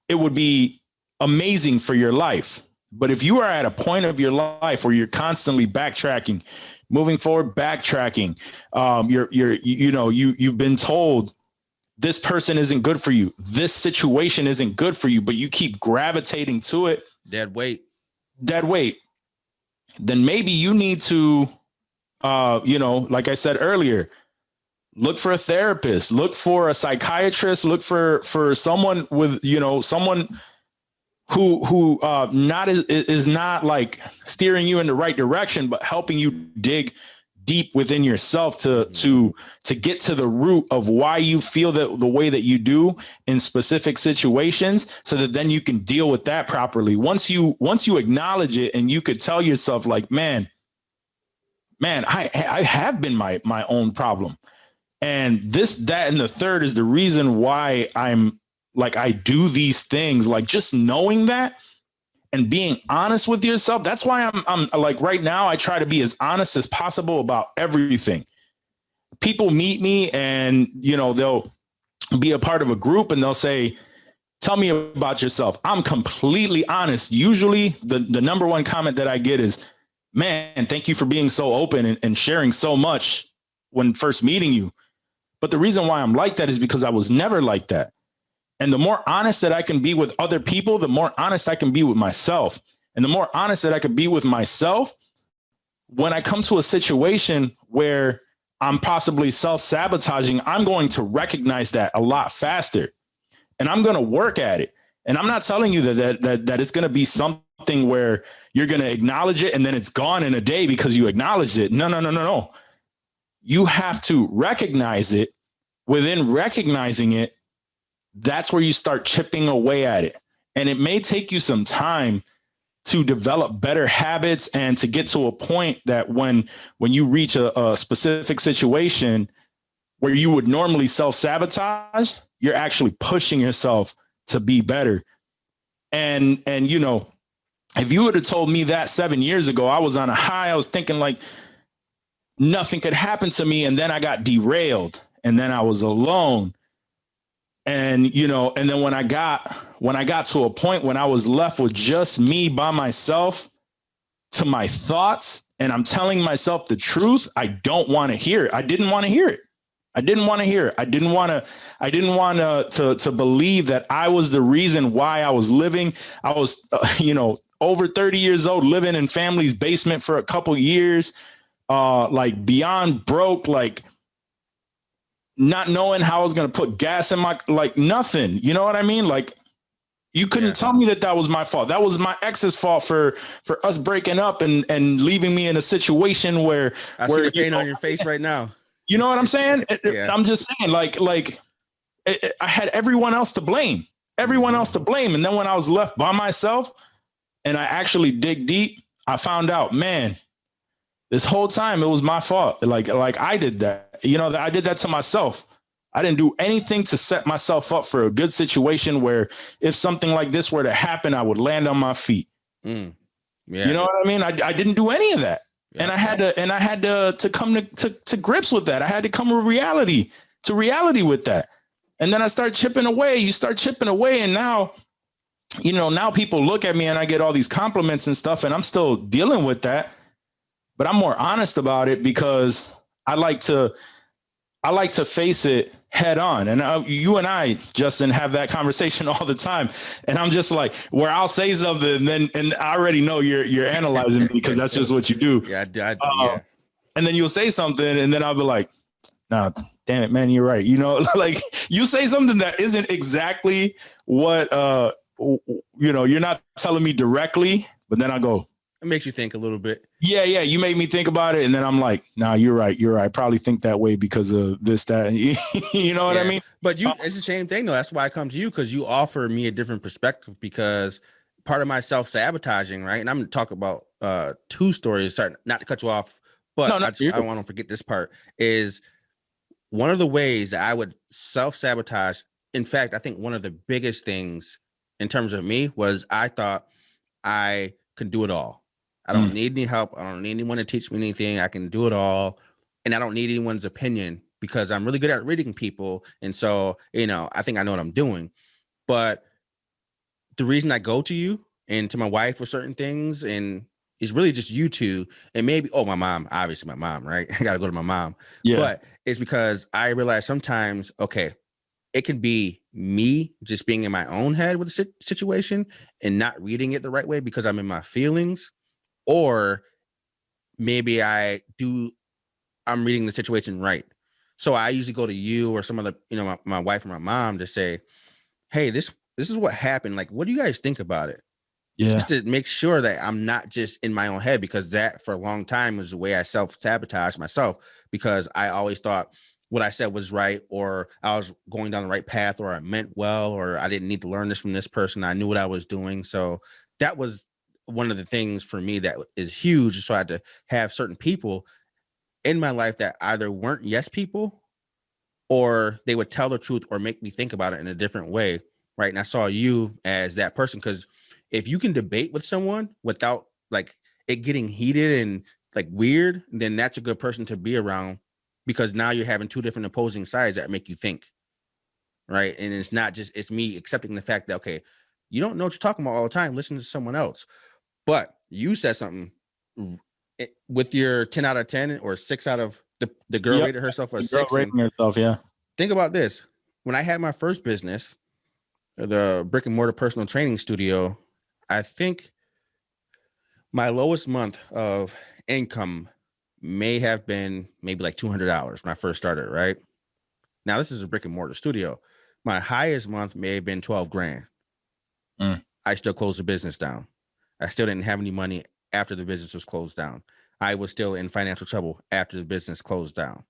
It would be amazing for your life. But if you are at a point of your life where you're constantly backtracking, moving forward, backtracking, you've been told this person isn't good for you, this situation isn't good for you, but you keep gravitating to it, dead weight, then maybe you need to, like I said earlier, look for a therapist, look for a psychiatrist, look for someone with, someone who is not like steering you in the right direction, but helping you dig deep within yourself to get to the root of why you feel that the way that you do in specific situations, so that then you can deal with that properly. Once you acknowledge it and you could tell yourself like, man, I have been my own problem. And this, that, and the third is the reason why I'm like, I do these things, like just knowing that and being honest with yourself. That's why I'm like, right now, I try to be as honest as possible about everything. People meet me and, they'll be a part of a group and they'll say, tell me about yourself. I'm completely honest. Usually the number one comment that I get is, man, thank you for being so open and sharing so much when first meeting you. But the reason why I'm like that is because I was never like that. And the more honest that I can be with other people, the more honest I can be with myself. And the more honest that I can be with myself, when I come to a situation where I'm possibly self-sabotaging, I'm going to recognize that a lot faster. and I'm going to work at it. And I'm not telling you that it's going to be something where you're going to acknowledge it and then it's gone in a day because you acknowledged it. No. You have to recognize it. Within recognizing it, that's where you start chipping away at it. And it may take you some time to develop better habits and to get to a point that when you reach a specific situation where you would normally self-sabotage, you're actually pushing yourself to be better. And you know, if you would have told me that 7 years ago, I was on a high, I was thinking like nothing could happen to me. And then I got derailed and then I was alone. And, you know, and then when I got to a point when I was left with just me by myself to my thoughts, and I'm telling myself the truth, I don't want to hear it. I didn't want to hear it. I didn't want to believe that I was the reason why I was living. I was, over 30 years old, living in family's basement for a couple years, like beyond broke, like not knowing how I was going to put gas in my, like nothing, you know what I mean? Like you couldn't tell me that was my fault. That was my ex's fault for us breaking up and leaving me in a situation where I see the pain on your face right now. You know what I'm saying? Yeah. I'm just saying like I had everyone else to blame, And then when I was left by myself and I actually dig deep, I found out, man, this whole time it was my fault. Like I did that, I did that to myself. I didn't do anything to set myself up for a good situation where if something like this were to happen, I would land on my feet. Yeah. You know what I mean? I didn't do any of that. Yeah. And I had to come to grips with that. I had to come to reality with that. And then I start chipping away. You start chipping away. And now, now people look at me and I get all these compliments and stuff, and I'm still dealing with that. But I'm more honest about it because I like to face it head on. And you and I, Justin, have that conversation all the time. And I'm just like, where I'll say something and I already know you're analyzing me because that's just what you do. Yeah, yeah. And then you'll say something and then I'll be like, no, damn it, man, you're right. Like you say something that isn't exactly what, you're not telling me directly, but then I go, it makes you think a little bit. Yeah. You made me think about it. And then I'm like, nah, you're right. I probably think that way because of this, that, you know what I mean? But it's the same thing though. That's why I come to you, because you offer me a different perspective, because part of my self-sabotaging, right? And I'm going to talk about two stories, sorry, not to cut you off, but I want to forget this part, is one of the ways that I would self-sabotage. In fact, I think one of the biggest things in terms of me was I thought I could do it all. I don't need any help. I don't need anyone to teach me anything. I can do it all. And I don't need anyone's opinion because I'm really good at reading people. And so, I think I know what I'm doing. But the reason I go to you and to my wife for certain things and is really just you two, and maybe, my mom, obviously my mom, right? I got to go to my mom. Yeah. But it's because I realize sometimes, okay, it can be me just being in my own head with a situation and not reading it the right way because I'm in my feelings. Or maybe I'm reading the situation right. So I usually go to you or some other, my wife or my mom to say, hey, this is what happened. Like, what do you guys think about it? Yeah. Just to make sure that I'm not just in my own head, because that for a long time was the way I self-sabotaged myself, because I always thought what I said was right, or I was going down the right path, or I meant well, or I didn't need to learn this from this person. I knew what I was doing. So that was one of the things for me that is huge. So I had to have certain people in my life that either weren't yes people, or they would tell the truth or make me think about it in a different way. Right. And I saw you as that person, because if you can debate with someone without like it getting heated and like weird, then that's a good person to be around, because now you're having two different opposing sides that make you think. Right. And it's not just, it's me accepting the fact that, okay, you don't know what you're talking about all the time. Listen to someone else. But you said something with your 10 out of 10 or 6 out of the girl rated herself a 6. Rating herself, yeah. Think about this. When I had my first business, the brick and mortar personal training studio, I think my lowest month of income may have been maybe like $200 when I first started, right? Now, this is a brick and mortar studio. My highest month may have been 12 grand. I still closed the business down. I still didn't have any money after the business was closed down. I was still in financial trouble after the business closed down.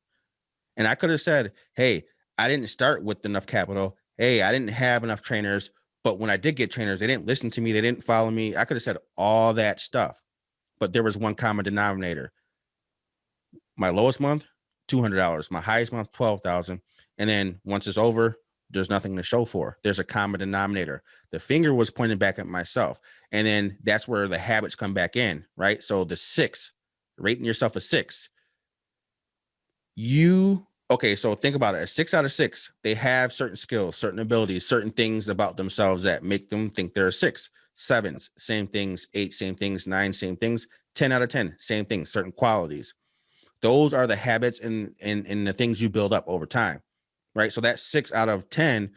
And I could have said, hey, I didn't start with enough capital. Hey, I didn't have enough trainers. But when I did get trainers, they didn't listen to me. They didn't follow me. I could have said all that stuff. But there was one common denominator. My lowest month, $200. My highest month, $12,000. And then once it's over, there's nothing to show for. There's a common denominator. The finger was pointing back at myself. And then that's where the habits come back in, right? So the 6, rating yourself a 6. Okay, so think about it. A 6 out of 6, they have certain skills, certain abilities, certain things about themselves that make them think they're a 6. 7s, same things. 8, same things. 9, same things. 10 out of 10, same things, certain qualities. Those are the habits and the things you build up over time, right? So that 6 out of 10,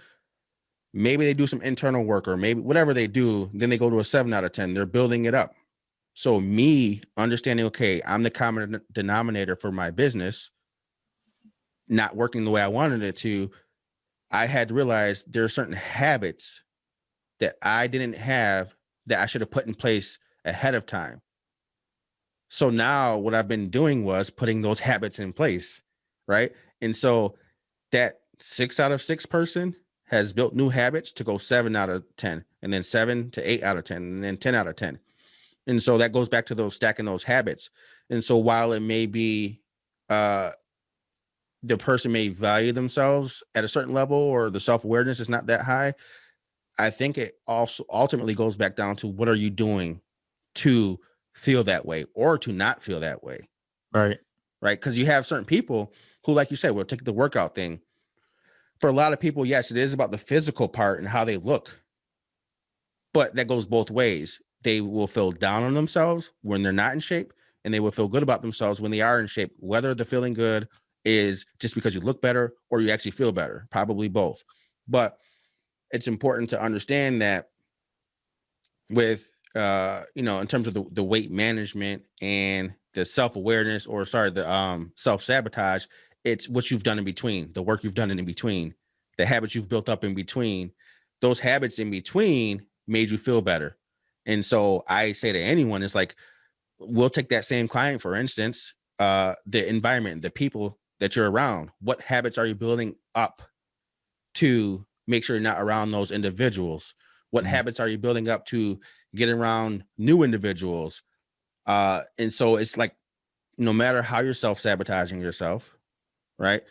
maybe they do some internal work or maybe whatever they do, then they go to a 7 out of 10. They're building it up. So me understanding, okay, I'm the common denominator for my business, not working the way I wanted it to, I had to realize there are certain habits that I didn't have that I should have put in place ahead of time. So now what I've been doing was putting those habits in place, right? And so that 6 out of 6 person has built new habits to go 7 out of 10, and then 7 to 8 out of 10, and then 10 out of 10. And so that goes back to those stacking those habits. And so while it may be the person may value themselves at a certain level or the self-awareness is not that high, I think it also ultimately goes back down to what are you doing to feel that way or to not feel that way. Right. Right. Because you have certain people who, like you said, will take the workout thing. For a lot of people, yes, it is about the physical part and how they look. But that goes both ways. They will feel down on themselves when they're not in shape, and they will feel good about themselves when they are in shape, whether the feeling good is just because you look better or you actually feel better, probably both. But it's important to understand that with in terms of the weight management and the self-awareness, or sorry, the self-sabotage, it's what you've done in between, the work you've done in between, the habits you've built up in between. Those habits in between made you feel better. And so I say to anyone, it's like, we'll take that same client, for instance, the environment, the people that you're around. What habits are you building up to make sure you're not around those individuals? What habits are you building up to get around new individuals? And so it's like, no matter how you're self-sabotaging yourself, right?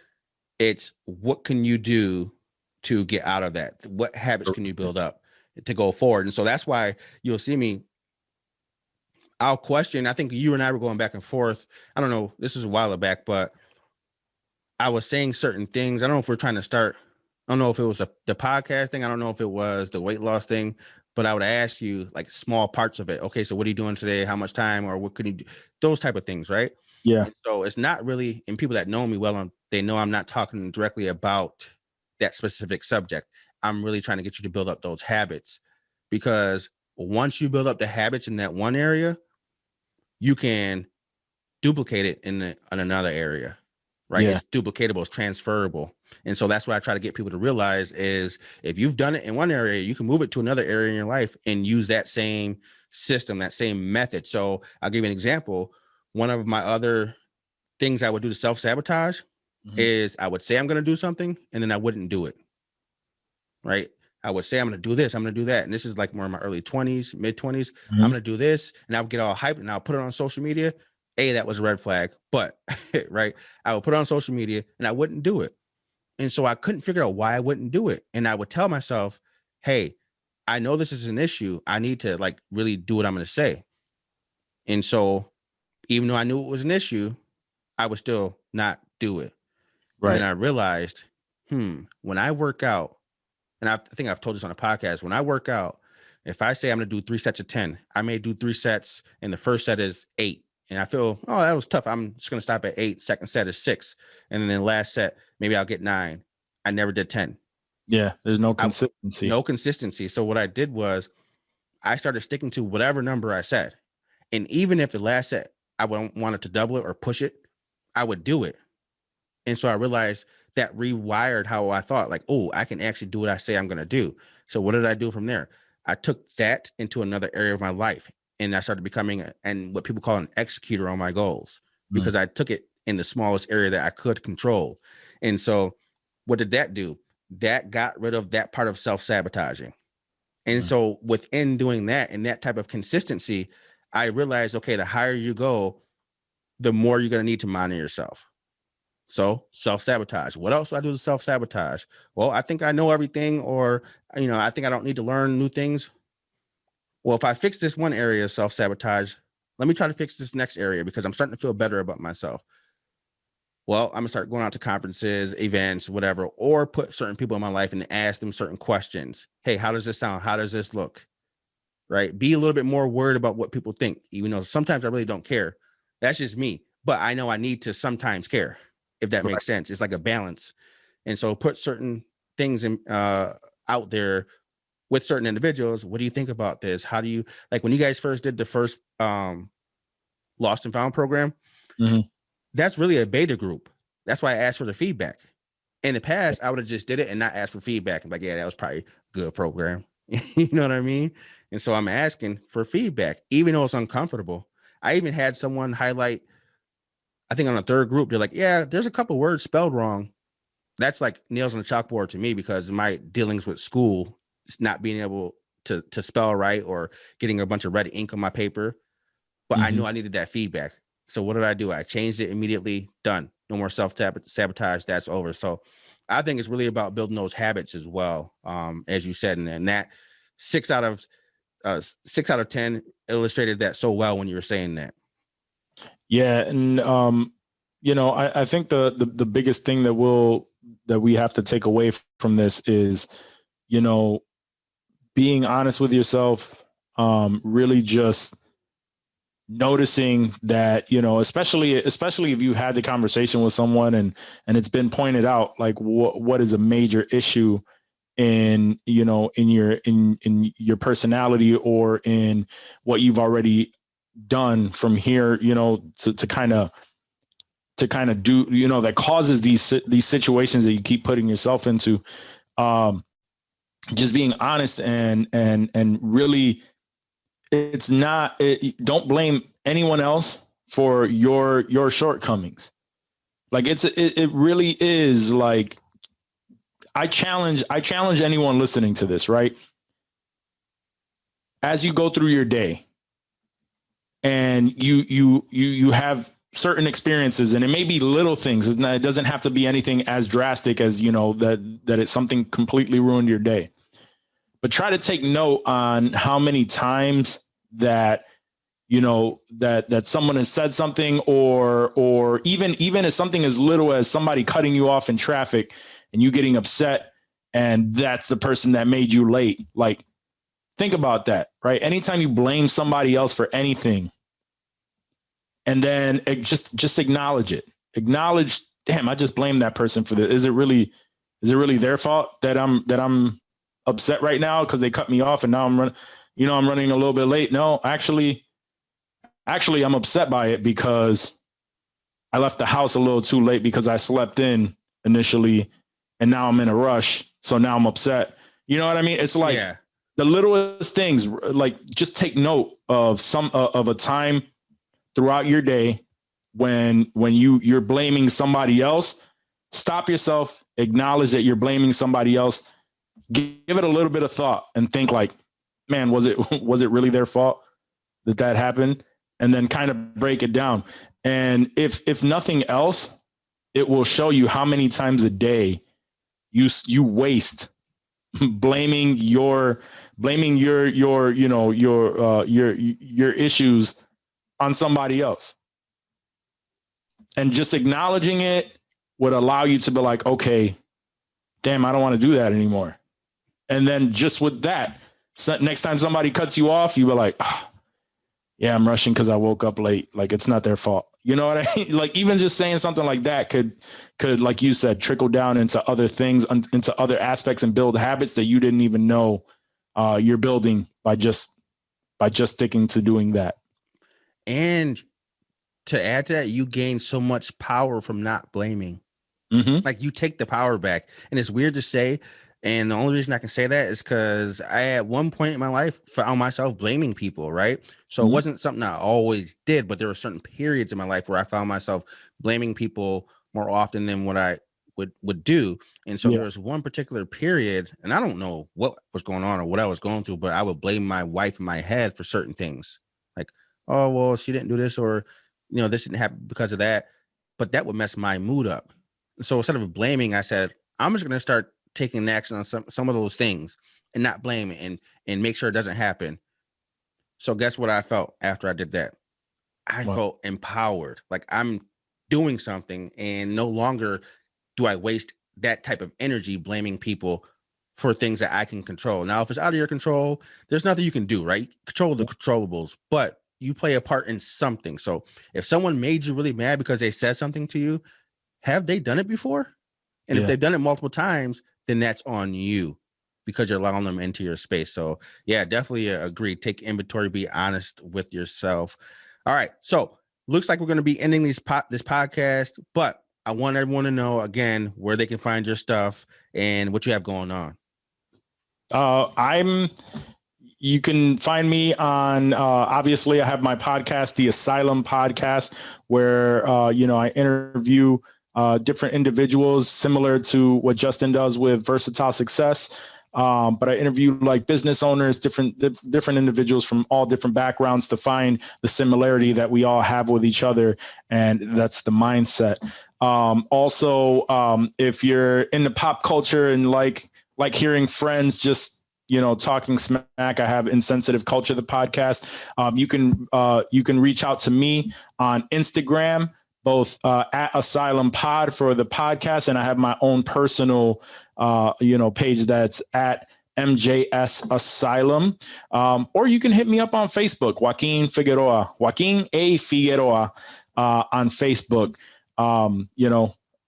It's what can you do to get out of that? What habits can you build up to go forward? And so that's why you'll see me, I'll question, I think you and I were going back and forth. I don't know, this is a while back, but I was saying certain things. I don't know if we're trying to start, I don't know if it was the podcast thing. I don't know if it was the weight loss thing, but I would ask you like small parts of it. Okay, so what are you doing today? How much time, or what could you do? Those type of things, right? Yeah. And so it's not really, and people that know me well, they know I'm not talking directly about that specific subject. I'm really trying to get you to build up those habits, because once you build up the habits in that one area, you can duplicate it in another area, right? Yeah. It's duplicatable, it's transferable. And so that's what I try to get people to realize is if you've done it in one area, you can move it to another area in your life and use that same system, that same method. So I'll give you an example. One of my other things I would do to self-sabotage is I would say I'm going to do something and then I wouldn't do it, right? I would say I'm going to do this, I'm going to do that. And this is like more in my early 20s, mid 20s. I'm going to do this, and I would get all hyped and I'll put it on social media. That was a red flag, but right. I would put it on social media and I wouldn't do it. And so I couldn't figure out why I wouldn't do it. And I would tell myself, hey, I know this is an issue. I need to like really do what I'm going to say. And so even though I knew it was an issue, I would still not do it. Right. And then I realized, when I work out, and I think I've told this on a podcast, when I work out, if I say I'm going to do 3 sets of 10, I may do 3 sets and the first set is 8. And I feel, oh, that was tough. I'm just going to stop at 8. Second set is 6. And then the last set, maybe I'll get 9. I never did 10. Yeah. There's no consistency. No consistency. So what I did was I started sticking to whatever number I said. And even if the last set, I wanted to double it or push it, I would do it. And so I realized that rewired how I thought, like, oh, I can actually do what I say I'm going to do. So what did I do from there? I took that into another area of my life, and I started becoming and what people call an executor on my goals, because I took it in the smallest area that I could control. And so what did that do? That got rid of that part of self-sabotaging. And so within doing that and that type of consistency, I realized, okay, the higher you go, the more you're going to need to monitor yourself. So self-sabotage. What else do I do to self-sabotage? Well, I think I know everything, or, I think I don't need to learn new things. Well, if I fix this one area of self-sabotage, let me try to fix this next area, because I'm starting to feel better about myself. Well, I'm gonna start going out to conferences, events, whatever, or put certain people in my life and ask them certain questions. Hey, how does this sound? How does this look? Right? Be a little bit more worried about what people think, even though sometimes I really don't care. That's just me. But I know I need to sometimes care, if that makes sense. It's like a balance. And so put certain things in out there with certain individuals. What do you think about this? How do you, like, when you guys first did the first Lost and Found program? That's really a beta group. That's why I asked for the feedback. In the past, I would have just did it and not asked for feedback. I'm like, yeah, that was probably a good program. You know what I mean? And so I'm asking for feedback, even though it's uncomfortable. I even had someone highlight, I think on a third group, they're like, yeah, there's a couple words spelled wrong. That's like nails on the chalkboard to me, because my dealings with school, not being able to spell right, or getting a bunch of red ink on my paper. But I knew I needed that feedback. So what did I do? I changed it immediately. Done. No more self-sabotage. That's over. So I think it's really about building those habits as well, as you said, and that 6 out of 10 illustrated that so well when you were saying that. Yeah, and I think the biggest thing that we have to take away from this is, being honest with yourself, really just noticing that, especially if you had the conversation with someone and it's been pointed out, like what is a major issue in your personality, or in what you've already done from here, to kind of do, that causes these situations that you keep putting yourself into. Just being honest and really, it's not, don't blame anyone else for your shortcomings. Like it really is, like, I challenge anyone listening to this, right? As you go through your day and you have certain experiences, and it may be little things. It doesn't have to be anything as drastic as, that it's something completely ruined your day. But try to take note on how many times that, that someone has said something, or even as something as little as somebody cutting you off in traffic and you getting upset, and that's the person that made you late. Like, think about that, right? Anytime you blame somebody else for anything, and then just acknowledge it. Acknowledge, damn, I just blamed that person for this. Is it really their fault that I'm upset right now because they cut me off and now I'm running a little bit late? No, actually I'm upset by it because I left the house a little too late because I slept in initially, and now I'm in a rush. So now I'm upset. You know what I mean? It's like the littlest things, like just take note of of a time throughout your day when you're blaming somebody else. Stop yourself, acknowledge that you're blaming somebody else. Give it a little bit of thought and think, like, man, was it really their fault that happened? And then kind of break it down. And if nothing else, it will show you how many times a day you waste blaming your issues on somebody else. And just acknowledging it would allow you to be like, okay, damn, I don't want to do that anymore. And then just with that, next time somebody cuts you off, you be like, yeah, I'm rushing because I woke up late. Like, it's not their fault. You know what I mean? Like, even just saying something like that could, like you said, trickle down into other things, into other aspects, and build habits that you didn't even know you're building by just sticking to doing that. And to add to that, you gain so much power from not blaming. Like you take the power back. And it's weird to say. And the only reason I can say that is because I, at one point in my life, found myself blaming people, right? So it wasn't something I always did, but there were certain periods in my life where I found myself blaming people more often than what I would do. And so there was one particular period, and I don't know what was going on or what I was going through, but I would blame my wife in my head for certain things. Like, oh, well, she didn't do this, or, this didn't happen because of that. But that would mess my mood up. So instead of blaming, I said, I'm just going to start taking action on some of those things and not blame it and make sure it doesn't happen. So guess what I felt after I did that? I felt empowered. Like I'm doing something, and no longer do I waste that type of energy blaming people for things that I can control. Now, if it's out of your control, there's nothing you can do, right? Control the controllables, but you play a part in something. So if someone made you really mad because they said something to you, have they done it before? And if they've done it multiple times, then that's on you because you're allowing them into your space. So yeah, definitely agree. Take inventory, be honest with yourself. All right. So looks like we're going to be ending this podcast, but I want everyone to know again where they can find your stuff and what you have going on. You can find me on, obviously I have my podcast, the Asylum Podcast, where, I interview different individuals similar to what Justin does with Versatile Success. But I interview like business owners, different individuals from all different backgrounds to find the similarity that we all have with each other. And that's the mindset. Also, if you're into pop culture and like hearing friends just, talking smack, I have Insensitive Culture, the podcast. You can reach out to me on Instagram, both at Asylum Pod for the podcast, and I have my own personal page that's at MJS Asylum. Or you can hit me up on Facebook, Joaquin A. Figueroa on Facebook.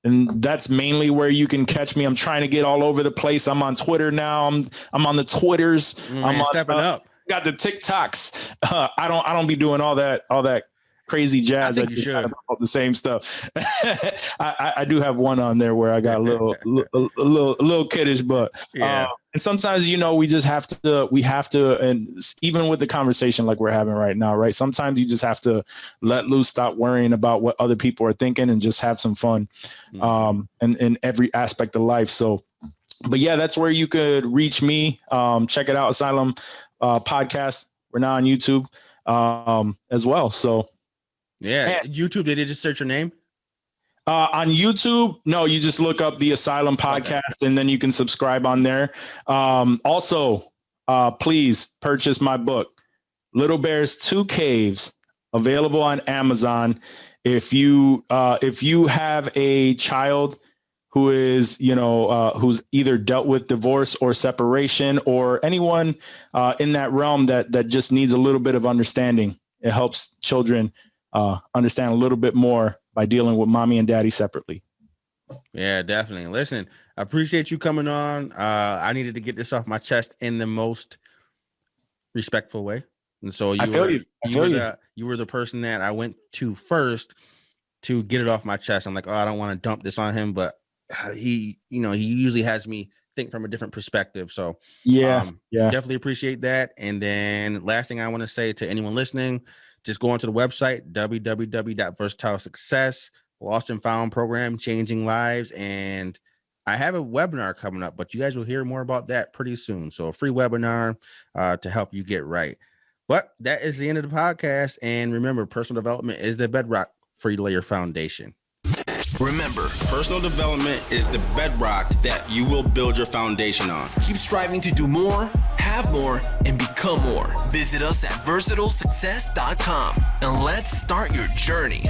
And that's mainly where you can catch me. I'm trying to get all over the place. I'm on Twitter now. I'm on the Twitters. I'm stepping up. Got the TikToks. I don't be doing all that crazy jazz. I think you should. About the same stuff. I do have one on there where I got a little kiddish, but and sometimes we just have to, and even with the conversation like we're having right now, right? Sometimes you just have to let loose, stop worrying about what other people are thinking, and just have some fun, and in every aspect of life. So, but yeah, that's where you could reach me. Check it out, Asylum Podcast. We're now on YouTube as well. So. Yeah, YouTube, did they just search your name? On YouTube, no, you just look up the Asylum Podcast, and then you can subscribe on there. Also, please purchase my book, Little Bear's Two Caves, available on Amazon. If you have a child who is, who's either dealt with divorce or separation, or anyone in that realm that just needs a little bit of understanding, it helps children understand a little bit more by dealing with mommy and daddy separately. Yeah, definitely. Listen, I appreciate you coming on. I needed to get this off my chest in the most respectful way. And so you were the person that I went to first to get it off my chest. I'm like, oh, I don't want to dump this on him, but he usually has me think from a different perspective. So definitely appreciate that. And then last thing I want to say to anyone listening, just go onto the website, www.versatilesuccess, Lost and Found program, changing lives. And I have a webinar coming up, but you guys will hear more about that pretty soon. So a free webinar to help you get right. But that is the end of the podcast. And remember, personal development is the bedrock for you to lay your foundation. Remember, personal development is the bedrock that you will build your foundation on. Keep striving to do more, have more, and become more. Visit us at versatilesuccess.com and let's start your journey.